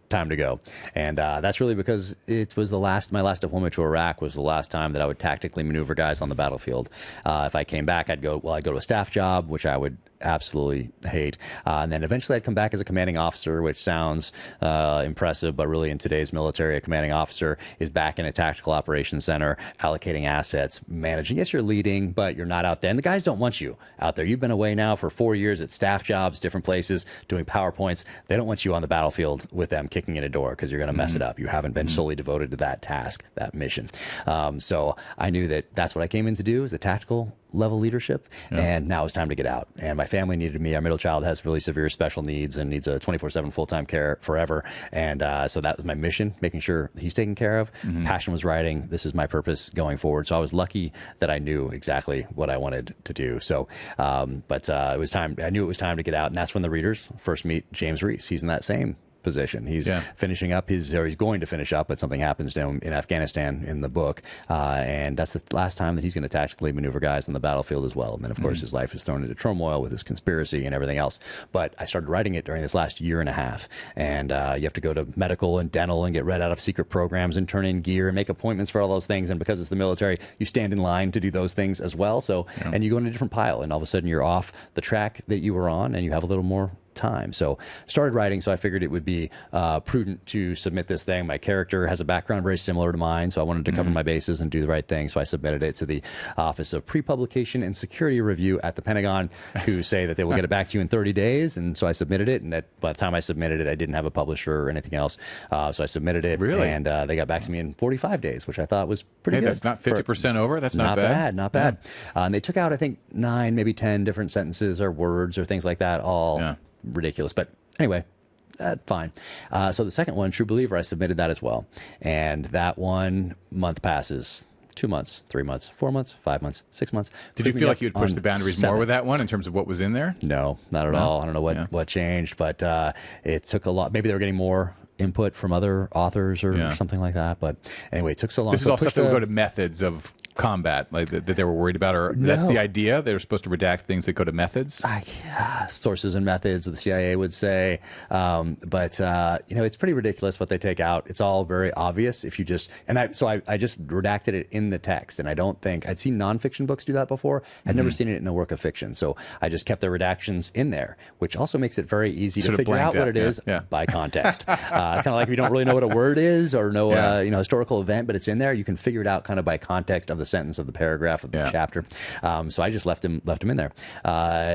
time to go. And that's really because it was my last deployment to Iraq was the last time that I would tactically maneuver guys on the battlefield. If I came back, I'd go to a staff job, which I would absolutely hate. And then eventually I'd come back as a commanding officer, which sounds impressive, but really in today's military, a commanding officer is back in a tactical operations center, allocating assets, managing. Yes, you're leading, but you're not out there. And the guys don't want you out there. You've been away now for 4 years at staff jobs, different places, doing PowerPoints. They don't want you on the battlefield with them kicking in a door because you're going to mess it up. You haven't been solely devoted to that task, that mission. So I knew that that's what I came in to do, is the tactical level leadership, and now it's time to get out. And my family needed me. Our middle child has really severe special needs and needs a 24/7 full-time care forever. And so that was my mission, making sure he's taken care of. Passion was writing. This is my purpose going forward. So I was lucky that I knew exactly what I wanted to do. So, but it was time. I knew it was time to get out, and that's when the readers first meet James Reese. He's in that same position. He's finishing up he's going to finish up, but something happens to him in Afghanistan in the book. And that's the last time that he's going to tactically maneuver guys on the battlefield as well. And then, of course, his life is thrown into turmoil with his conspiracy and everything else. But I started writing it during this last year and a half. And you have to go to medical and dental and get read out of secret programs and turn in gear and make appointments for all those things. And because it's the military, you stand in line to do those things as well. So, and you go in a different pile, and all of a sudden you're off the track that you were on, and you have a little more time. So started writing, so I figured it would be prudent to submit this thing. My character has a background very similar to mine, so I wanted to cover my bases and do the right thing. So I submitted it to the Office of Pre-Publication and Security Review at the Pentagon, who say that they will get it back to you in 30 days. And so I submitted it, and by the time I submitted it, I didn't have a publisher or anything else. So I submitted it, and they got back to me in 45 days, which I thought was pretty good. That's not 50% over. That's not bad. Not bad. And they took out, I think, 9, maybe 10 different sentences or words or things like that, all ridiculous. But anyway, fine. So the second one, True Believer, I submitted that as well. And that 1 month passes. 2 months, 3 months, 4 months, 5 months, 6 months. Did you feel like you had pushed the boundaries more with that one in terms of what was in there? No, not at all. I don't know what changed, but it took a lot. Maybe they were getting more input from other authors or something like that. But anyway, it took so long. This is all stuff that would go to methods of combat, like that they were worried about, or that's the idea. They were supposed to redact things that go to methods. Sources and methods, the CIA would say. But it's pretty ridiculous what they take out. It's all very obvious if you just, I just redacted it in the text. And I don't think, I'd seen nonfiction books do that before. I'd never seen it in a work of fiction. So I just kept the redactions in there, which also makes it very easy to figure out what it is by context. It's kind of like if you don't really know what a word is or know historical event, but it's in there, you can figure it out kind of by context of the sentence, of the paragraph, of the chapter. So I just left him in there.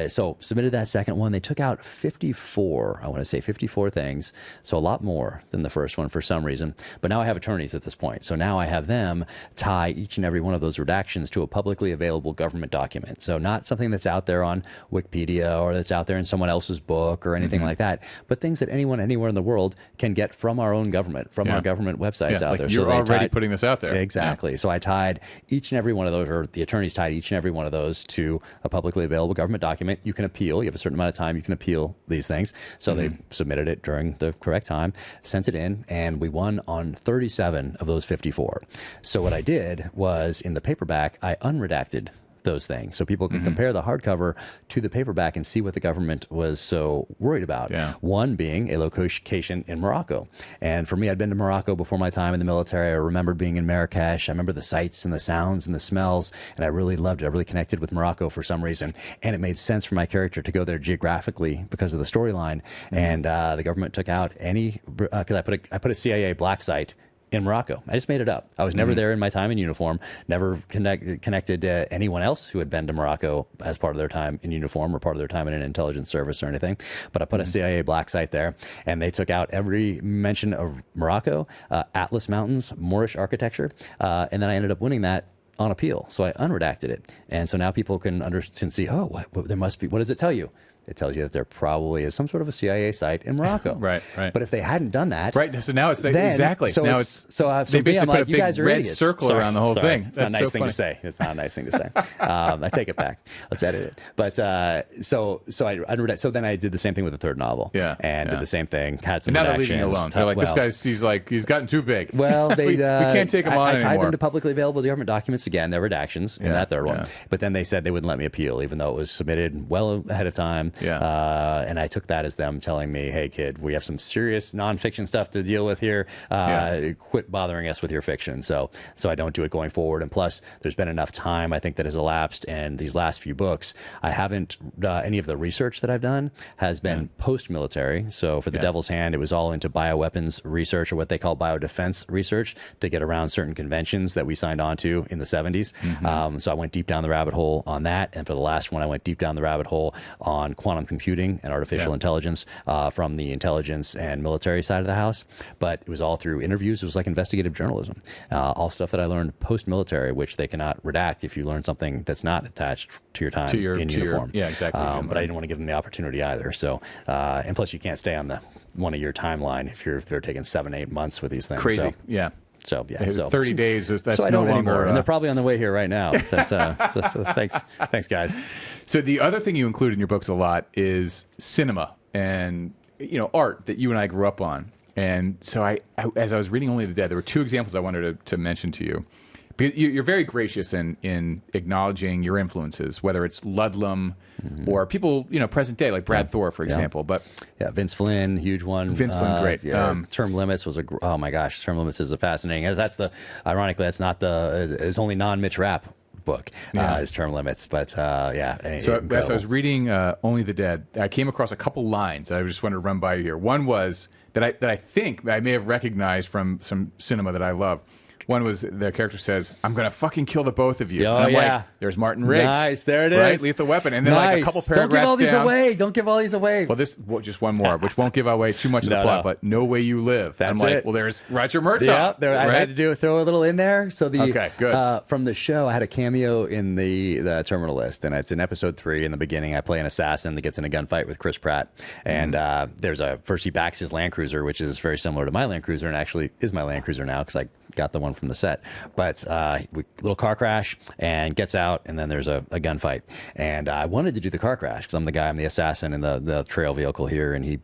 So submitted that second one. They took out 54, I want to say 54 things. So a lot more than the first one for some reason. But now I have attorneys at this point. So now I have them tie each and every one of those redactions to a publicly available government document. So not something that's out there on Wikipedia or that's out there in someone else's book or anything like that, but things that anyone anywhere in the world can get from our own government, from our government websites out there. You're so already putting this out there. Exactly. So I tied each and every one of those, or the attorneys tied each and every one of those to a publicly available government document. You can appeal. You have a certain amount of time you can appeal these things. So they submitted it during the correct time, sent it in, and we won on 37 of those 54. So what I did was, in the paperback, I unredacted those things so people can compare the hardcover to the paperback and see what the government was so worried about. One being a location in Morocco. And for me, I'd been to Morocco before my time in the military. I remembered being in Marrakesh. I remember the sights and the sounds and the smells, and I really loved it. I really connected with Morocco for some reason. And it made sense for my character to go there geographically because of the storyline. And the government took out any, because I put a CIA black site in Morocco. I just made it up. I was never there in my time in uniform, never connected to anyone else who had been to Morocco as part of their time in uniform or part of their time in an intelligence service or anything. But I put a CIA black site there, and they took out every mention of Morocco, Atlas Mountains, Moorish architecture, and then I ended up winning that on appeal. So I unredacted it. And so now people can see, there must be, what does it tell you? It tells you that there probably is some sort of a CIA site in Morocco. Right. But if they hadn't done that, so now it's exactly. So now they basically I'm put like, a big you guys are red idiots. circle around the whole thing. It's not a nice thing to say. It's not a nice thing to say. I take it back. Let's edit it. But so I unredacted. So then I did the same thing with the third novel. And did the same thing. Had some. And now redactions. they're leaving you alone. They're like, this guy's he's gotten too big. Well, we can't take him on anymore. I tied them to publicly available government documents again. Their redactions in that third one. But then they said they wouldn't let me appeal, even though it was submitted well ahead of time. And I took that as them telling me, hey, kid, we have some serious nonfiction stuff to deal with here. Quit bothering us with your fiction. So I don't do it going forward. And plus, there's been enough time, I think, that has elapsed. And these last few books, I haven't, any of the research that I've done has been post-military. So for The Devil's Hand, it was all into bioweapons research, or what they call biodefense research, to get around certain conventions that we signed on to in the 70s. So I went deep down the rabbit hole on that. And for the last one, I went deep down the rabbit hole on quantum computing and artificial intelligence from the intelligence and military side of the house. But it was all through interviews. It was like investigative journalism. All stuff that I learned post-military, which they cannot redact if you learn something that's not attached to your time in uniform. Exactly. But I didn't want to give them the opportunity either. So, and plus you can't stay on the 1 year timeline if they're taking 7-8 months with these things. Crazy. So 30 days. That's so I don't no longer, anymore, and they're probably on the way here right now. So thanks, guys. So the other thing you include in your books a lot is cinema and art that you and I grew up on. And so I as I was reading Only the Dead, there were two examples I wanted to mention to you. Because you're very gracious in acknowledging your influences, whether it's Ludlum or people, present day, like Brad Thor, for example. But Vince Flynn, huge one. Vince Flynn, great. Term Limits was oh my gosh, Term Limits is a fascinating. Ironically, that's not it's only non-Mitch Rapp book, is term limits. But So as I was reading Only the Dead, I came across a couple lines I just wanted to run by you here. One was that I think I may have recognized from some cinema that I love. One was the character says, "I'm going to fucking kill the both of you." Oh, and I'm yeah. like, there's Martin Riggs. Nice, there it is. Right? Lethal Weapon. And then like a couple paragraphs Don't give all these down, away. Don't give all these away. Well, just one more, which won't give away too much of the plot, but No Way You Live. That's I'm like, it. well, there's Roger Murtaugh. Yeah, I right? had to throw a little in there. So Okay, good. From the show, I had a cameo in the Terminal List, and it's in episode 3. In the beginning, I play an assassin that gets in a gunfight with Chris Pratt, and there's first he backs his Land Cruiser, which is very similar to my Land Cruiser, and actually is my Land Cruiser now because I got the one from the set. But little car crash and gets out, and then there's a gunfight. And I wanted to do the car crash because I'm the assassin in the trail vehicle here, and he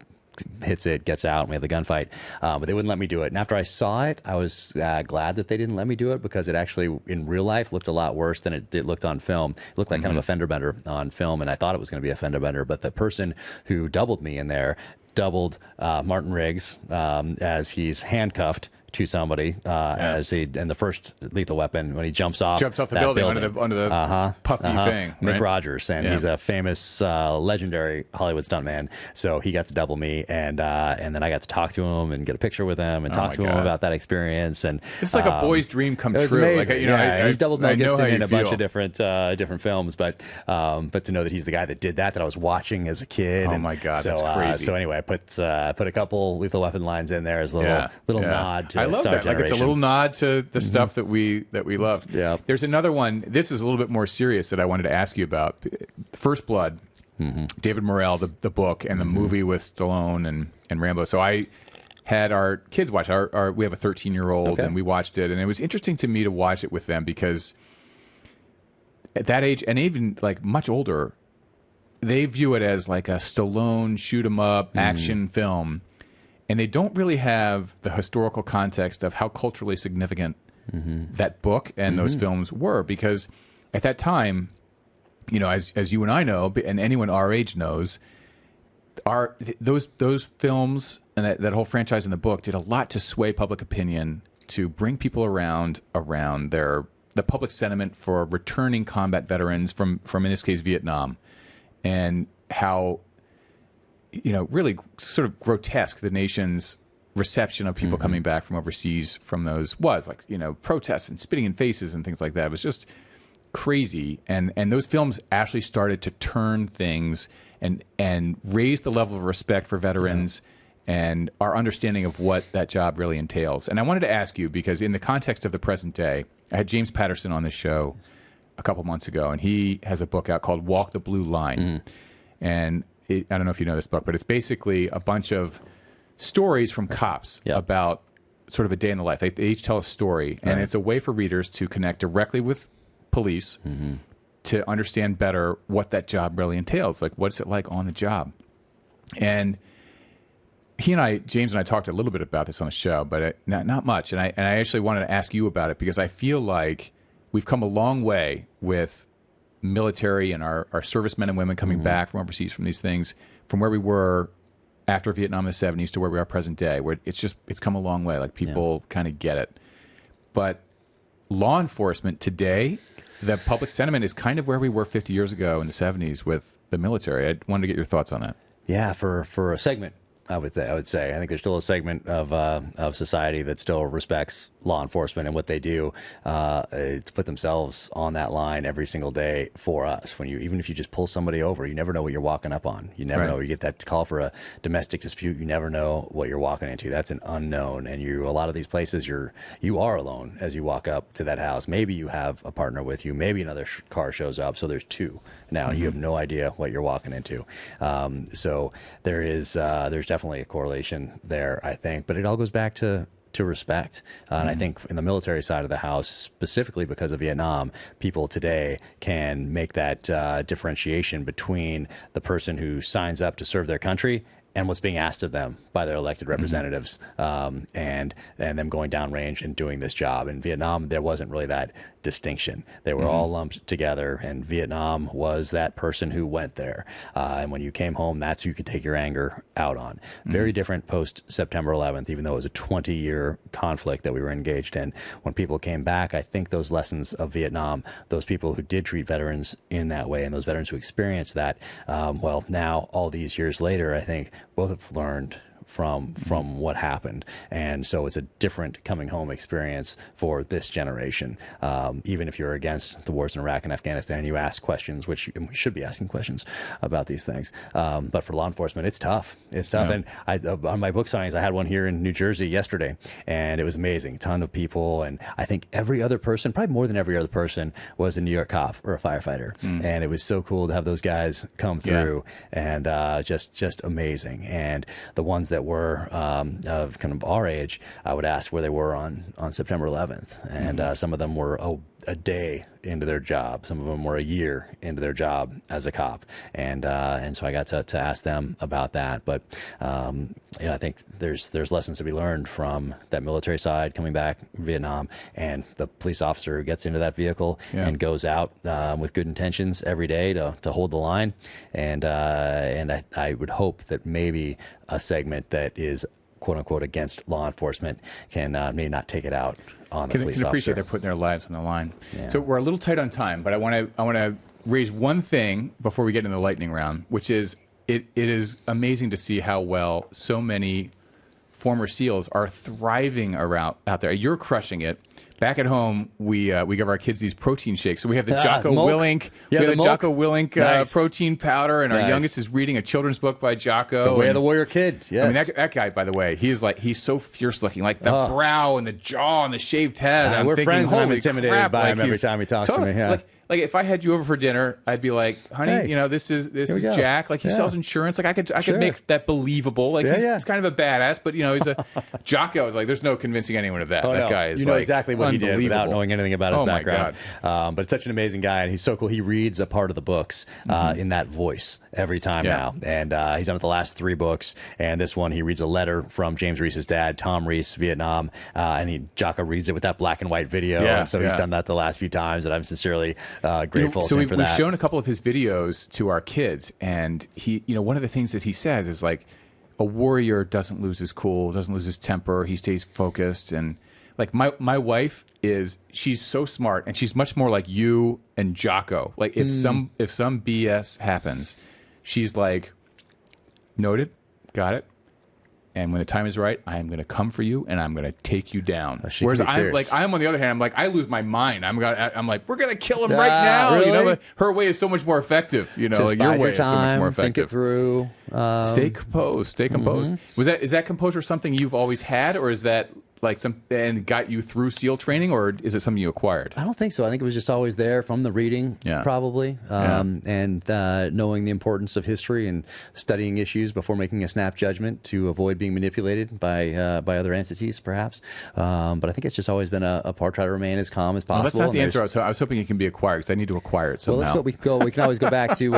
hits it, gets out, and we have the gunfight. But they wouldn't let me do it. And after I saw it, I was glad that they didn't let me do it because it actually, in real life, looked a lot worse than it looked on film. It looked like kind of a fender bender on film, and I thought it was going to be a fender bender. But the person who doubled me in there doubled Martin Riggs as he's handcuffed to somebody as in the first Lethal Weapon when he jumps off the building under the puffy thing. Mick right? Rogers, and he's a famous, legendary Hollywood stuntman. So he got to double me, and then I got to talk to him and get a picture with him and talk to him about that experience. And it's like a boy's dream come it was true. amazing. Like, he's doubled Mel Gibson in a bunch of feel. different films, but to know that he's the guy that did that I was watching as a kid. Oh my God, so, that's crazy. So anyway, I put a couple Lethal Weapon lines in there as a little nod to I love that. Like it's a little nod to the stuff that we love. Yeah. There's another one. This is a little bit more serious that I wanted to ask you about. First Blood, David Morrell, the book, and the movie with Stallone and Rambo. So I had our kids watch. We have a 13-year-old, and we watched it, and it was interesting to me to watch it with them because at that age, and even like much older, they view it as like a Stallone shoot 'em up action film. And they don't really have the historical context of how culturally significant that book and those films were. Because at that time, as you and I know, and anyone our age knows, those films and that whole franchise in the book did a lot to sway public opinion, to bring people around the public sentiment for returning combat veterans from in this case Vietnam, and how really sort of grotesque the nation's reception of people coming back from overseas from those was. Like, protests and spitting in faces and things like that. It was just crazy. And those films actually started to turn things and raise the level of respect for veterans and our understanding of what that job really entails. And I wanted to ask you, because in the context of the present day, I had James Patterson on this show a couple months ago, and he has a book out called Walk the Blue Line. And I don't know if you know this book, but it's basically a bunch of stories from cops about sort of a day in the life. They each tell a story, and it's a way for readers to connect directly with police to understand better what that job really entails. Like, what's it like on the job? And James and I talked a little bit about this on the show, but not much. And I actually wanted to ask you about it because I feel like we've come a long way with military and our servicemen and women coming back from overseas from these things, from where we were after Vietnam in the 70s to where we are present day, where it's come a long way. Like, people kind of get it. But law enforcement today, the public sentiment is kind of where we were 50 years ago in the 70s with the military. I wanted to get your thoughts on that. Yeah, for a segment, I would say. I think there's still a segment of society that still respects law enforcement and what they do to put themselves on that line every single day for us. Even if you just pull somebody over, you never know what you're walking up on. You never know. You get that call for a domestic dispute. You never know what you're walking into. That's an unknown. And a lot of these places, you are alone as you walk up to that house. Maybe you have a partner with you. Maybe another car shows up. So there's two. Now you have no idea what you're walking into. So there's definitely a correlation there, I think, but it all goes back to respect. And I think in the military side of the house, specifically because of Vietnam, people today can make that differentiation between the person who signs up to serve their country and what's being asked of them by their elected representatives, and them going downrange and doing this job. In Vietnam, there wasn't really that distinction. They were all lumped together, and Vietnam was that person who went there. And when you came home, that's who you could take your anger out on. Very different post-September 11th, even though it was a 20-year conflict that we were engaged in. When people came back, I think those lessons of Vietnam, those people who did treat veterans in that way, and those veterans who experienced that, well, now, all these years later, I think both have learned from what happened. And so it's a different coming home experience for this generation. Even if you're against the wars in Iraq and Afghanistan, you ask questions, which we should be asking questions about these things. But for law enforcement, it's tough. It's tough. Yeah. And on my book signings, I had one here in New Jersey yesterday, and it was amazing. A ton of people. And I think every other person, probably more than every other person, was a New York cop or a firefighter. And it was so cool to have those guys come through, and just amazing. And the ones that were of kind of our age, I would ask where they were on September 11th. And some of them were a day into their job. Some of them were a year into their job as a cop. And so I got to ask them about that. But, I think there's lessons to be learned from that military side coming back from Vietnam, and the police officer who gets into that vehicle and goes out with good intentions every day to hold the line. And I would hope that maybe a segment that is quote unquote against law enforcement can may not take it out on the police can appreciate officer. they're putting their lives on the line. Yeah. So we're a little tight on time, but I want to raise one thing before we get into the lightning round, which is it is amazing to see how well so many former SEALs are thriving out there. You're crushing it. Back at home, we give our kids these protein shakes. So we have the Jocko Willink, Nice. protein powder, and our youngest is reading a children's book by Jocko. The Way of the Warrior Kid. Yes. I mean, that guy, by the way, he's so fierce looking, like the brow and the jaw and the shaved head. I'm we're thinking, friends, and I'm holy intimidated crap, by him like every time he talks to me. Yeah. Like if I had you over for dinner, I'd be like, honey, Hey, this is go. Jack. Like he sells insurance. Like I could Sure. make that believable. Like Yeah, he's kind of a badass, but he's a Jocko. Is like there's no convincing anyone of that. Oh, that no. guy is you know like exactly what he did without unbelievable. knowing anything about his Oh, my background. But it's such an amazing guy, and he's so cool. He reads a part of the books in that voice every time now, and he's done it the last 3 books. And this one, he reads a letter from James Reese's dad, Tom Reese, Vietnam, and Jocko reads it with that black and white video. And so he's done that the last few times, and I'm sincerely grateful to him for that. We've shown a couple of his videos to our kids, and he, one of the things that he says is like, a warrior doesn't lose his cool, doesn't lose his temper. He stays focused. And like my wife she's so smart, and she's much more like you and Jocko. Like if some BS happens, she's like, noted, got it. And when the time is right, I am going to come for you, and I'm going to take you down. Whereas I'm on the other hand, I'm like, I lose my mind. I'm like, we're going to kill him right now. Really? But her way is so much more effective. Just Like your bide way your is so much time, more think effective. it through. Stay composed. Stay composed. Is that composure something you've always had, or is that like and got you through SEAL training, or is it something you acquired? I don't think so. I think it was just always there from the reading, probably, and knowing the importance of history and studying issues before making a snap judgment to avoid being manipulated by other entities, perhaps. But I think it's just always been a part. Try to remain as calm as possible. Well, that's not the answer. I was hoping it can be acquired, because I need to acquire it somehow. Well, let's go. We can always go back to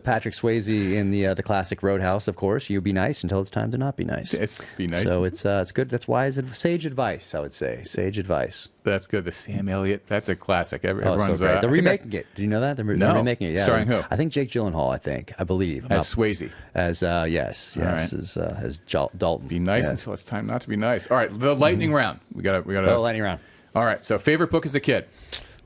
Patrick Swayze in the classic Roadhouse. Of course, you be nice until it's time to not be nice. Be nice. So it's good. That's wise, sage advice. I would say sage advice. That's good. The Sam Elliott. That's a classic. So Everyone's great. They're remaking it. Do you know that? They're remaking it. Yeah. Starring who? I think Jake Gyllenhaal. I believe. As Swayze. As yes, right. as Dalton. Be nice until it's time not to be nice. All right, the lightning round. We got Oh, lightning round. All right. So, favorite book as a kid?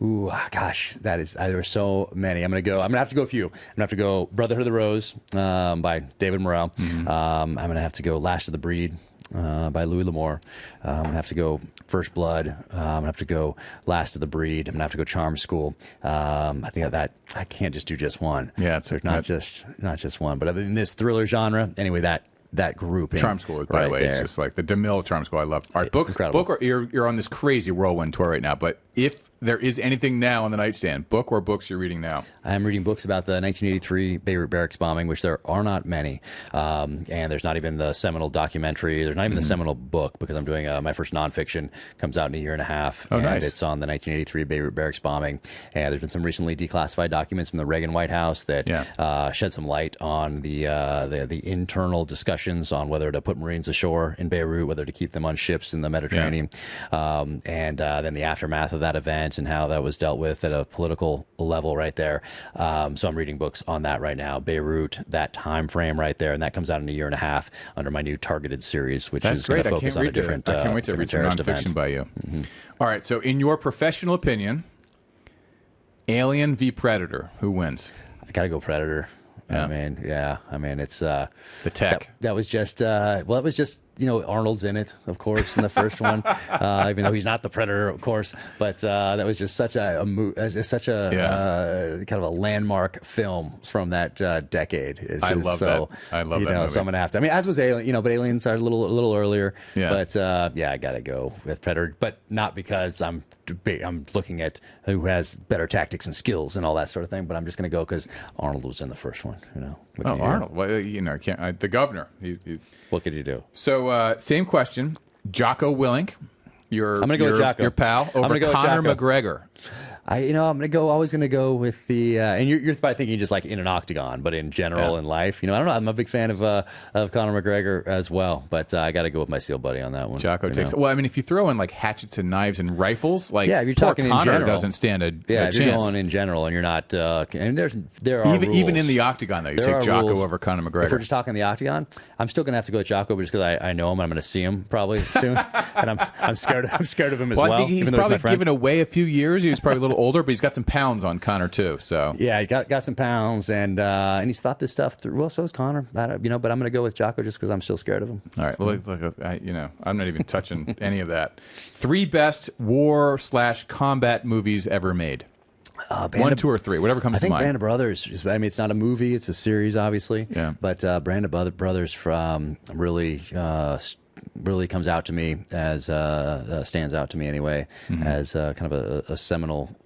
Ooh, gosh, there were so many. I'm gonna have to go a few. I'm gonna have to go Brotherhood of the Rose by David Morrell. I'm gonna have to go Last of the Breed by Louis L'Amour. I'm gonna have to go First Blood. I'm gonna have to go Last of the Breed. I'm gonna have to go Charm School. I think that I can't just do just one. Yeah, there's not just one. But other than this thriller genre, anyway, that group. Charm School, by the way, it's just like the DeMille Charm School. I love. All right, book. Incredible. Or you're on this crazy whirlwind tour right now. But if there is anything now on the nightstand, book or books you're reading now. I'm reading books about the 1983 Beirut barracks bombing, which there are not many. And there's not even the seminal documentary. There's not even the seminal book, because I'm doing my first nonfiction comes out in a year and a half. Oh, and nice. It's on the 1983 Beirut barracks bombing. And there's been some recently declassified documents from the Reagan White House that shed some light on the internal discussions on whether to put Marines ashore in Beirut, whether to keep them on ships in the Mediterranean, and then the aftermath of that event and how that was dealt with at a political level right there. So I'm reading books on that right now, Beirut, that time frame right there, and that comes out in a year and a half under my new Targeted series, which is going to focus on a different I can't wait to read some terrorist nonfiction event. by you. All right, so in your professional opinion, Alien v. Predator, who wins? I got to go Predator. Yeah. I mean, it's The tech. that was just it was just, Arnold's in it, of course, in the first one, even though he's not the Predator, of course. But that was just such a kind of a landmark film from that decade. It's I just love that. I love that movie. So I'm gonna have to. I mean, as was Alien, but Aliens are a little earlier. Yeah. But I gotta go with Predator, but not because I'm looking at who has better tactics and skills and all that sort of thing. But I'm just gonna go because Arnold was in the first one. Arnold. Well, the governor. What could you do? So, same question. Jocko Willink, I'm gonna go with Jocko. your pal, over gonna go with Conor Jocko. McGregor. I'm always gonna go with the and you're probably thinking just like in an octagon, but in general in life, I don't know. I'm a big fan of Conor McGregor as well, but I got to go with my SEAL buddy on that one. Jocko takes. Well, I mean, if you throw in like hatchets and knives and rifles, like if you're poor talking in Conor general, doesn't stand a if chance. you're going in general and you're not, and there are even rules. in the octagon though, you There take are Jocko rules. over Conor If we're McGregor. just talking the octagon, I'm still gonna have to go with Jocko, just because I know him and I'm gonna see him probably soon, and I'm scared of him as well. I think he's even though probably my friend. given away a few years. He was probably a little older, but he's got some pounds on Conor too. So Yeah, he got some pounds, and he's thought this stuff through. Well, so is Conor. But I'm going to go with Jocko just because I'm still scared of him. all right, look, I'm not even touching any of that. 3 best war/combat movies ever made. 1, 2, or 3, whatever comes I to think mind. Band of Brothers. It's not a movie; it's a series, obviously. Yeah. But Band of Brothers really comes out to me as stands out to me anyway as kind of a seminal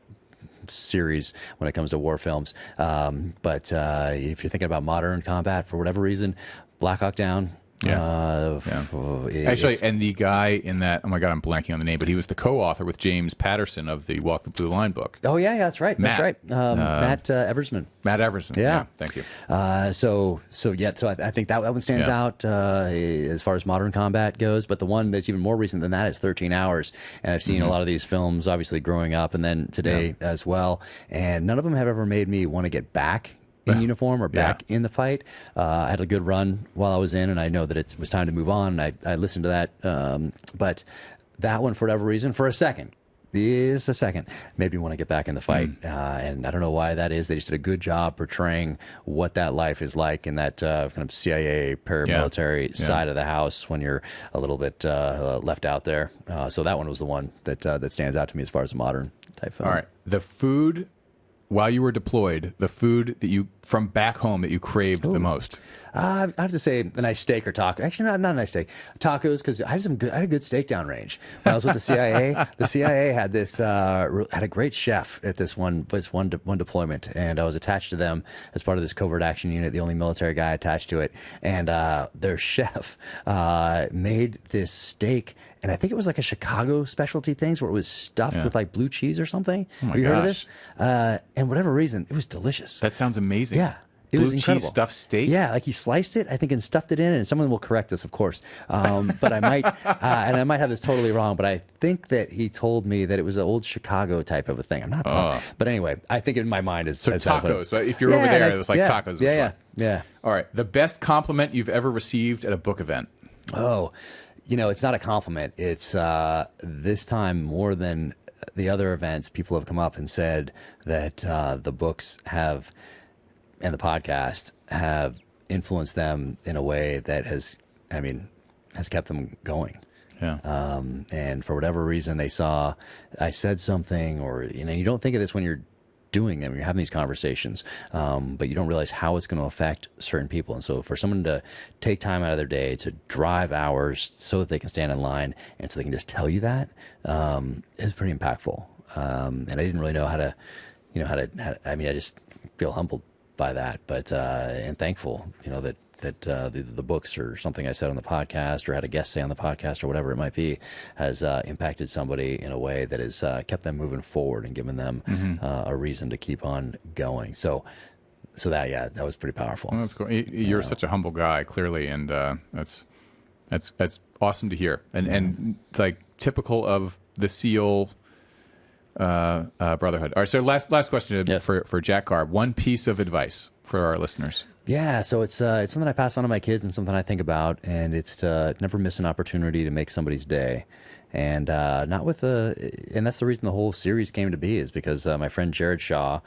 series when it comes to war films. But if you're thinking about modern combat for whatever reason, Black Hawk Down. Actually, and the guy in that, oh my God, I'm blanking on the name, but he was the co-author with James Patterson of the Walk the Blue Line book. Oh yeah, that's right. Matt. That's right. Matt Eversman. Matt Everson. Yeah. Thank you. So I think that one stands out as far as modern combat goes. But the one that's even more recent than that is 13 Hours. And I've seen a lot of these films, obviously growing up, and then today as well. And none of them have ever made me want to get back in uniform or back in the fight. I had a good run while I was in, and I know that it was time to move on. And I listened to that. But that one, for whatever reason, for a second, made me want to get back in the fight. And I don't know why that is. They just did a good job portraying what that life is like in that kind of CIA paramilitary side of the house when you're a little bit left out there. So that one was the one that stands out to me as far as a modern type film. All right. The food, while you were deployed, the food that you, from back home, that you craved the most. I have to say a nice steak or taco. Actually, not a nice steak. Tacos, because I had a good steak down range when I was with the CIA. The CIA had had a great chef at this one deployment, and I was attached to them as part of this covert action unit, the only military guy attached to it. And their chef made this steak, and I think it was like a Chicago specialty things where it was stuffed with like blue cheese or something. Oh my Have you heard of gosh. this? And whatever reason, it was delicious. That sounds amazing. Yeah. It Blue was incredible. cheese stuffed steak? Yeah, like he sliced it, I think, and stuffed it in. And someone will correct us, of course. But I might, and I might have this totally wrong. But I think that he told me that it was an old Chicago type of a thing. I'm not. But anyway, I think in my mind is So tacos. But if you're over there, it was like tacos. Yeah. All right. The best compliment you've ever received at a book event. Oh, it's not a compliment. It's this time more than the other events. People have come up and said that the books have, and the podcast have influenced them in a way that has kept them going. Yeah. And for whatever reason, they saw I said something, or you don't think of this when you're doing them, you're having these conversations, but you don't realize how it's going to affect certain people. And so for someone to take time out of their day to drive hours so that they can stand in line and so they can just tell you that is pretty impactful. And I didn't really know how to, I mean, I just feel humbled by that, but and thankful, that the books or something I said on the podcast or had a guest say on the podcast or whatever it might be has impacted somebody in a way that has kept them moving forward and given them a reason to keep on going. So that was pretty powerful. Well, that's cool. You're such a humble guy, clearly, and that's awesome to hear. And it's like typical of the SEAL brotherhood. All right, so last question for Jack Carr. One piece of advice for our listeners. Yeah, so it's something I pass on to my kids and something I think about, and it's to never miss an opportunity to make somebody's day. And not with and that's the reason the whole series came to be, is because my friend Jared Shaw,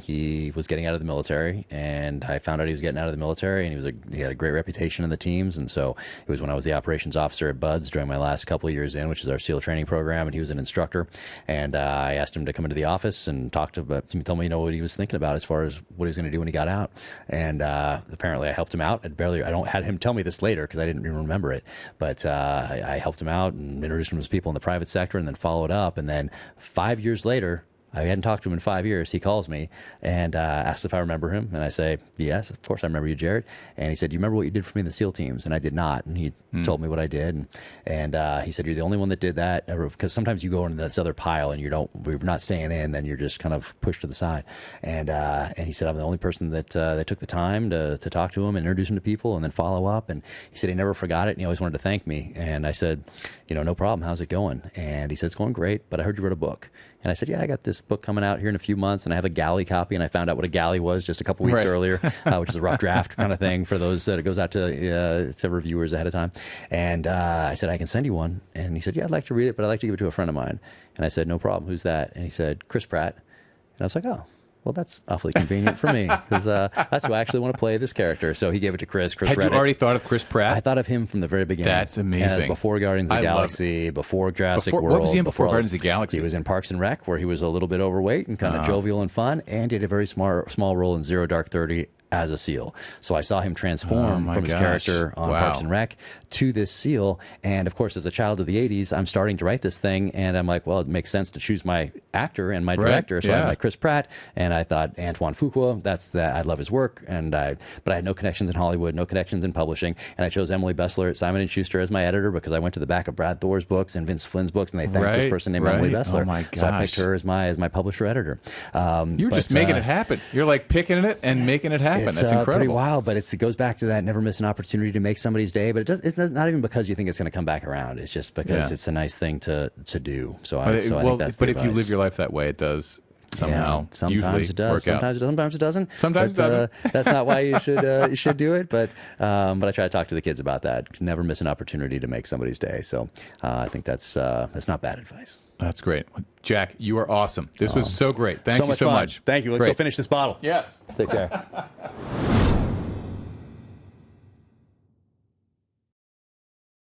he was getting out of the military, and I found out he was getting out of the military, and he had a great reputation in the teams. And so it was when I was the operations officer at Buds during my last couple of years in, which is our SEAL training program, and he was an instructor. And I asked him to come into the office and talk to tell me what he was thinking about as far as what he was going to do when he got out. And apparently I helped him out. I had him tell me this later because I didn't even remember it, but I helped him out and introduced him to people in the private sector, and then followed up. And then 5 years later, I hadn't talked to him in 5 years. He calls me and asks if I remember him. And I say, yes, of course I remember you, Jared. And he said, do you remember what you did for me in the SEAL teams? And I did not. And he told me what I did. And he said, you're the only one that did that. Because sometimes you go into this other pile and you're not staying in, then you're just kind of pushed to the side. And he said, I'm the only person that took the time to talk to him and introduce him to people and then follow up. And he said he never forgot it, and he always wanted to thank me. And I said, no problem. How's it going? And he said, it's going great, but I heard you wrote a book. And I said, yeah, I got this book coming out here in a few months, and I have a galley copy, and I found out what a galley was just a couple weeks earlier, which is a rough draft kind of thing for those that it goes out to reviewers ahead of time. And I said, I can send you one. And he said, yeah, I'd like to read it, but I'd like to give it to a friend of mine. And I said, no problem. Who's that? And he said, Chris Pratt. And I was like, oh. Well, that's awfully convenient for me, because that's who I actually want to play this character. So he gave it to Chris. Had you already thought of Chris Pratt? I thought of him from the very beginning. That's amazing. Before Guardians of the Galaxy, before Jurassic World. What was he in before Guardians of the Galaxy? He was in Parks and Rec, where he was a little bit overweight and kind of jovial and fun, and he had a very small role in Zero Dark 30 as a SEAL. So I saw him transform from his character on Parks and Rec to this SEAL. And of course, as a child of the 80s, I'm starting to write this thing, and I'm like, well, it makes sense to choose my actor and my director. So I had my Chris Pratt, and I thought Antoine Fuqua, I love his work. But I had no connections in Hollywood, no connections in publishing. And I chose Emily Bessler at Simon & Schuster as my editor, because I went to the back of Brad Thor's books and Vince Flynn's books, and they thanked this person named Emily Bessler. Oh my gosh. So I picked her as my publisher editor. You were just making it happen. You're like picking it and making it happen. That's incredible. Pretty wild, but it goes back to that never miss an opportunity to make somebody's day. But it's not even because you think it's going to come back around. It's just because it's a nice thing to do. So I think that's the advice. If you live your life that way, it does somehow. Sometimes it does. Sometimes it doesn't. Sometimes it doesn't. That's not why you should do it. But I try to talk to the kids about that. Never miss an opportunity to make somebody's day. So I think that's not bad advice. That's great. Jack, you are awesome. This was so great. Thank you so much. Thank you. Let's go finish this bottle. Yes. Take care.